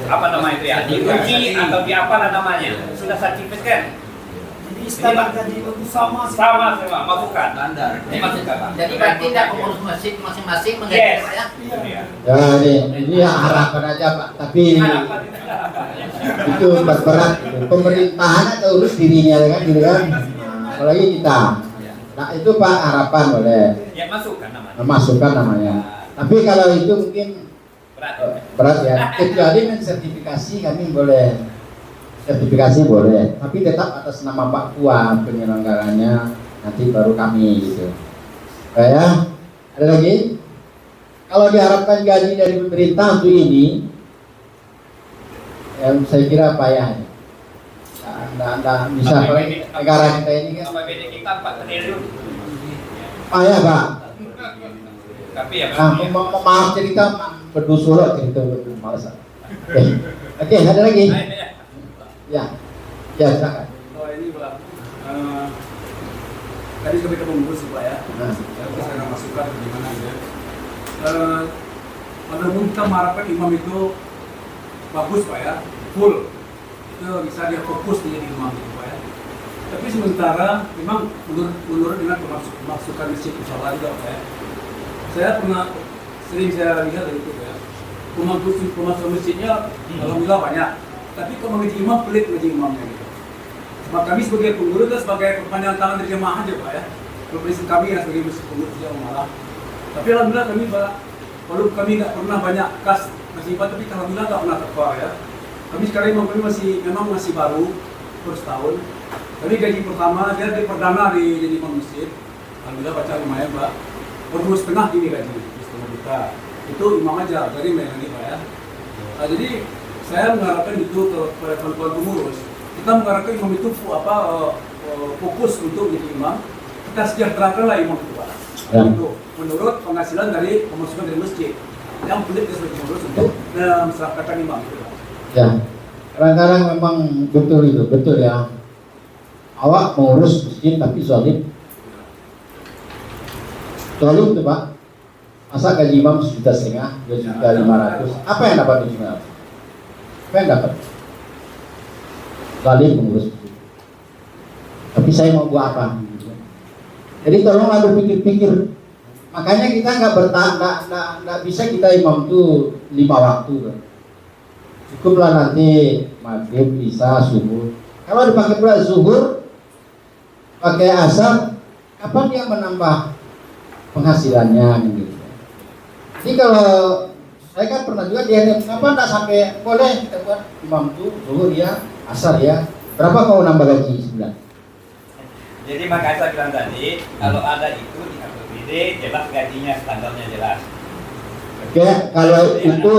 apa nama itu ya? Diuji atau di apa namanya? Sudah sertifikat. Jadi standar tadi itu sama masukan. Ini masukan. Jadi berarti tidak pengurus masjid masing-masing mengganti saya. Ya ini harapan aja Pak, tapi itu berat. Pemerintahan atau urus dirinya kan, gitu kan. Apalagi kita. Nah itu Pak harapan boleh. Ya masukan namanya. Masukan namanya. Tapi kalau itu mungkin berat ya. Kecuali sertifikasi kami boleh. Sertifikasi boleh, tapi tetap atas nama Pak Tua penyelenggaranya, nanti baru kami gitu. Ya, ada lagi? Kalau diharapkan gaji dari pemerintah untuk ini, yang saya kira payah. Nggak bisa, negara kita ini kan. APBD kita 4 triliun. Payah Pak. Tapi ya. Maaf cerita berdusur cerita malas. Oke, ada lagi? Ya, silakan. Oh ini Pak, tadi kita mengurus Pak ya, saya akan masukkan bagaimana ya. Pada umum kita mengharapkan imam itu bagus Pak ya, full, itu bisa dia fokus menjadi imam itu Pak ya. Tapi sementara memang menurut dengan pemasukan masjid Insya juga Pak ya. Saya sering saya lihat dari itu ya, pemasukan masjidnya alhamdulillah banyak. Tapi kalau menjadi imam, pelit menjadi imamnya gitu. Cuma kami sebagai pengurus dan sebagai perpanjangan tangan dari jemaah aja Pak ya. Kalau prinsip kami yang sebagai pengurus jemaah malah. Tapi alhamdulillah kami Pak, walaupun kami nggak pernah banyak kas masjid, tapi alhamdulillah nggak pernah terkeluar ya. Kami sekarang imam kami memang masih baru, baru setahun. Kami gaji pertama, dia dari perdana jadi imam masjid. Alhamdulillah baca lumayan Pak. Baru setengah gini gaji, setengah juta. Itu imam aja, jadi melayani Pak ya. Nah, jadi saya mengharapkan itu kepada teman-teman pengurus. Kita mengharapkan imam itu fokus untuk jadi imam. Kita sejahterakanlah imam itu Pak. Untuk menurut penghasilan dari pemasukan dari masjid. Yang pelit sebagai pengurus untuk menserahkan imam itu Pak. Ya, kadang-kadang memang betul ya. Awak mengurus masjid tapi zalim. Zalim tuh Pak. Masa gaji imam 1,5 juta, 2,500. Apa yang dapat 2,500? Apa yang dapat? Zalim mengurus. Tapi saya mau buat apa? Jadi tolonglah berpikir-pikir. Makanya kita nggak bisa kita imam itu 5 waktu. Kan? Cukuplah nanti maghrib, isya, subuh. Kalau dipakai pula zuhur, pakai asar, kapan dia menambah penghasilannya? Gitu. Jadi kalau saya kan pernah juga dia kenapa enggak sampai boleh kita buat imam itu zuhur ya, asar ya. Berapa kau nambah gaji sebulan? Jadi makanya saya bilang tadi, kalau ada itu di APBD jelas gajinya standarnya jelas. Oke, kalau itu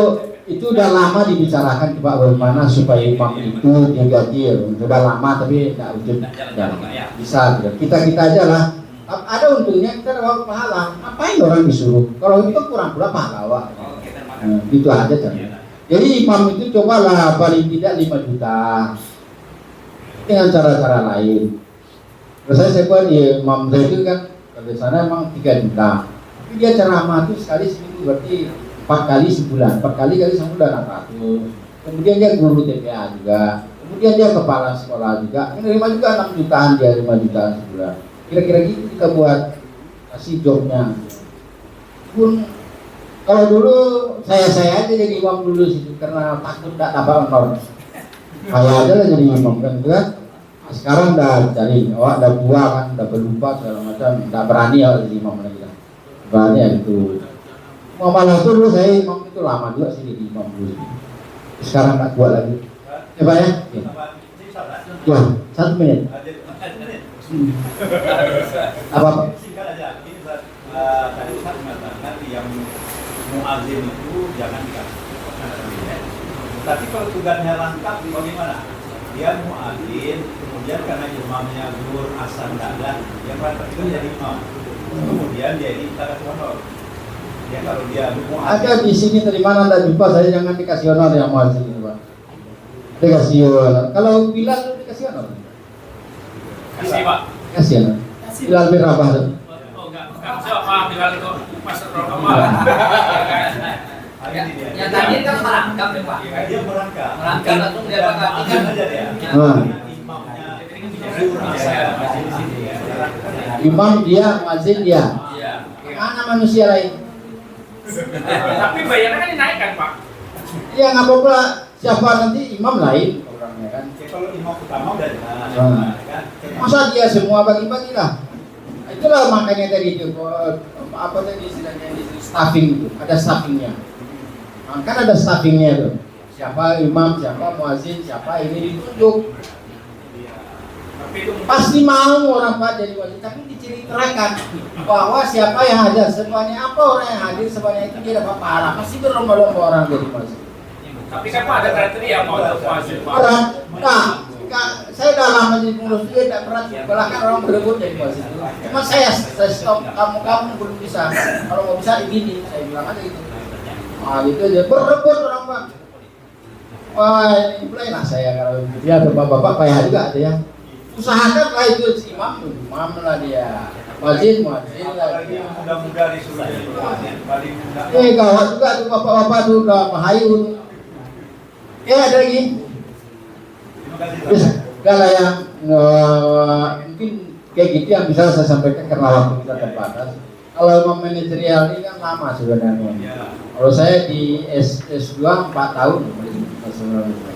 itu udah lama dibicarakan Pak bagaimana supaya imam itu diganti. Sudah lama tapi nggak wujud. Bisa kita aja lah. Ada untungnya kita dapat pahala. Ngapain orang disuruh? Kalau itu kurang pula pahala. Gitu aja kan. Jadi imam itu cobalah paling tidak 5 juta dengan cara-cara lain. Terus saya buat ya, imam saya itu kan kalau di sana emang 3 juta. Tapi dia ceramah itu sekali seminggu berarti 4 kali sebulan. 4 kali sebulan 600. Kemudian dia guru TPA juga. Kemudian dia kepala sekolah juga. Menerima juga 6 jutaan dia 5 jutaan sebulan. Kira-kira gitu kita buat kasih jobnya. Pun kalau dulu saya aja jadi imam dulu sih karena takut tidak dapat honor. Saya aja lah jadi imam kan itu kan. Sekarang udah cari, udah tua kan, udah berlupa segala macam, tidak berani ya jadi imam lagi lah. Berani ya itu. Malah itu dulu saya imam itu lama juga sih jadi imam dulu. Sekarang tak kuat lagi. Ya Pak ya? Ya, 1 menit. Apa? Singkat aja. Ini tadi Ustaz mengatakan yang muazin itu jangan dikasih. Tapi kalau tugasnya lengkap bagaimana? Dia muazin, kemudian karena imamnya zuhur, asar, ada, dia berangkat itu jadi imam. Kemudian dia ini kita kasih honor. Ya kalau dia muazin. Ada di sini dari mana Anda jumpa saya jangan dikasih honor yang muazin itu Pak. Dikasih honor. Kalau Bilal dikasih honor. Kasih Pak. Kasih honor. Bilal bin Rabah. Oh enggak siapa Bilal itu Pastor Romawi. Ya tadi kan merangkap ya Pak. Dia merangkap. Merangkap langsung dia pakai Muazin aja dia. Imamnya zuhur, asar, masih di sini ya. Imam dia, muazin dia. Iya. Mana manusia lain? Tapi bayarnya kan dinaikkan Pak. Ya nggak apa-apa. Siapa nanti imam lain orangnya kan. Ya, kalau imam utama udah jelas, kan? Masa dia semua bagi-bagi lah. Itulah makanya tadi itu apa tadi istilahnya itu staffing itu ada staffingnya. Kan ada staffingnya tuh. Siapa imam, siapa muazin, siapa ini ditunjuk. Pasti mau orang Pak jadi muazin, tapi diceritakan bahwa siapa yang hadir sebanyak apa orang yang hadir sebanyak itu dia dapat pahala. Pasti berlomba-lomba orang jadi muazin. Tapi kan Pak ada kriteria mau untuk muazin Pak. Orang, saya udah lama jadi pengurus juga tidak pernah bahkan orang berebut jadi muazin. Cuma saya stop kamu belum bisa. Kalau mau bisa begini, saya bilang aja gitu. Gitu aja berebut orang Pak. Wah ini mulai lah saya kalau dia bapak-bapak payah juga ada ya. Usahakan lah itu imam lah dia. Muazin lah dia. Muda-muda disuruh jadi muazin, paling muda. Gawat juga tuh bapak-bapak tuh udah mahayun. Ya ada lagi. Terima kasih. Terus kalau yang mungkin kayak gitu yang bisa saya sampaikan karena waktu kita terbatas. Kalau manajerial ini kan lama sebenarnya. Kalau saya di S2 4 tahun,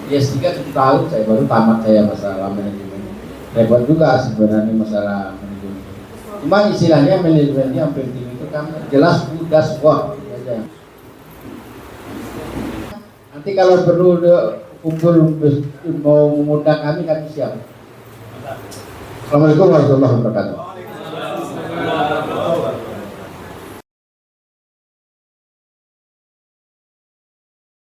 di S3 7 tahun saya baru tamat saya masalah manajemen. Repot juga sebenarnya masalah manajemen. Cuma istilahnya manajemennya yang penting itu kan jelas tugas work aja. Nanti kalau perlu kumpul mau mengundang kami siap. Assalamualaikum warahmatullahi wabarakatuh.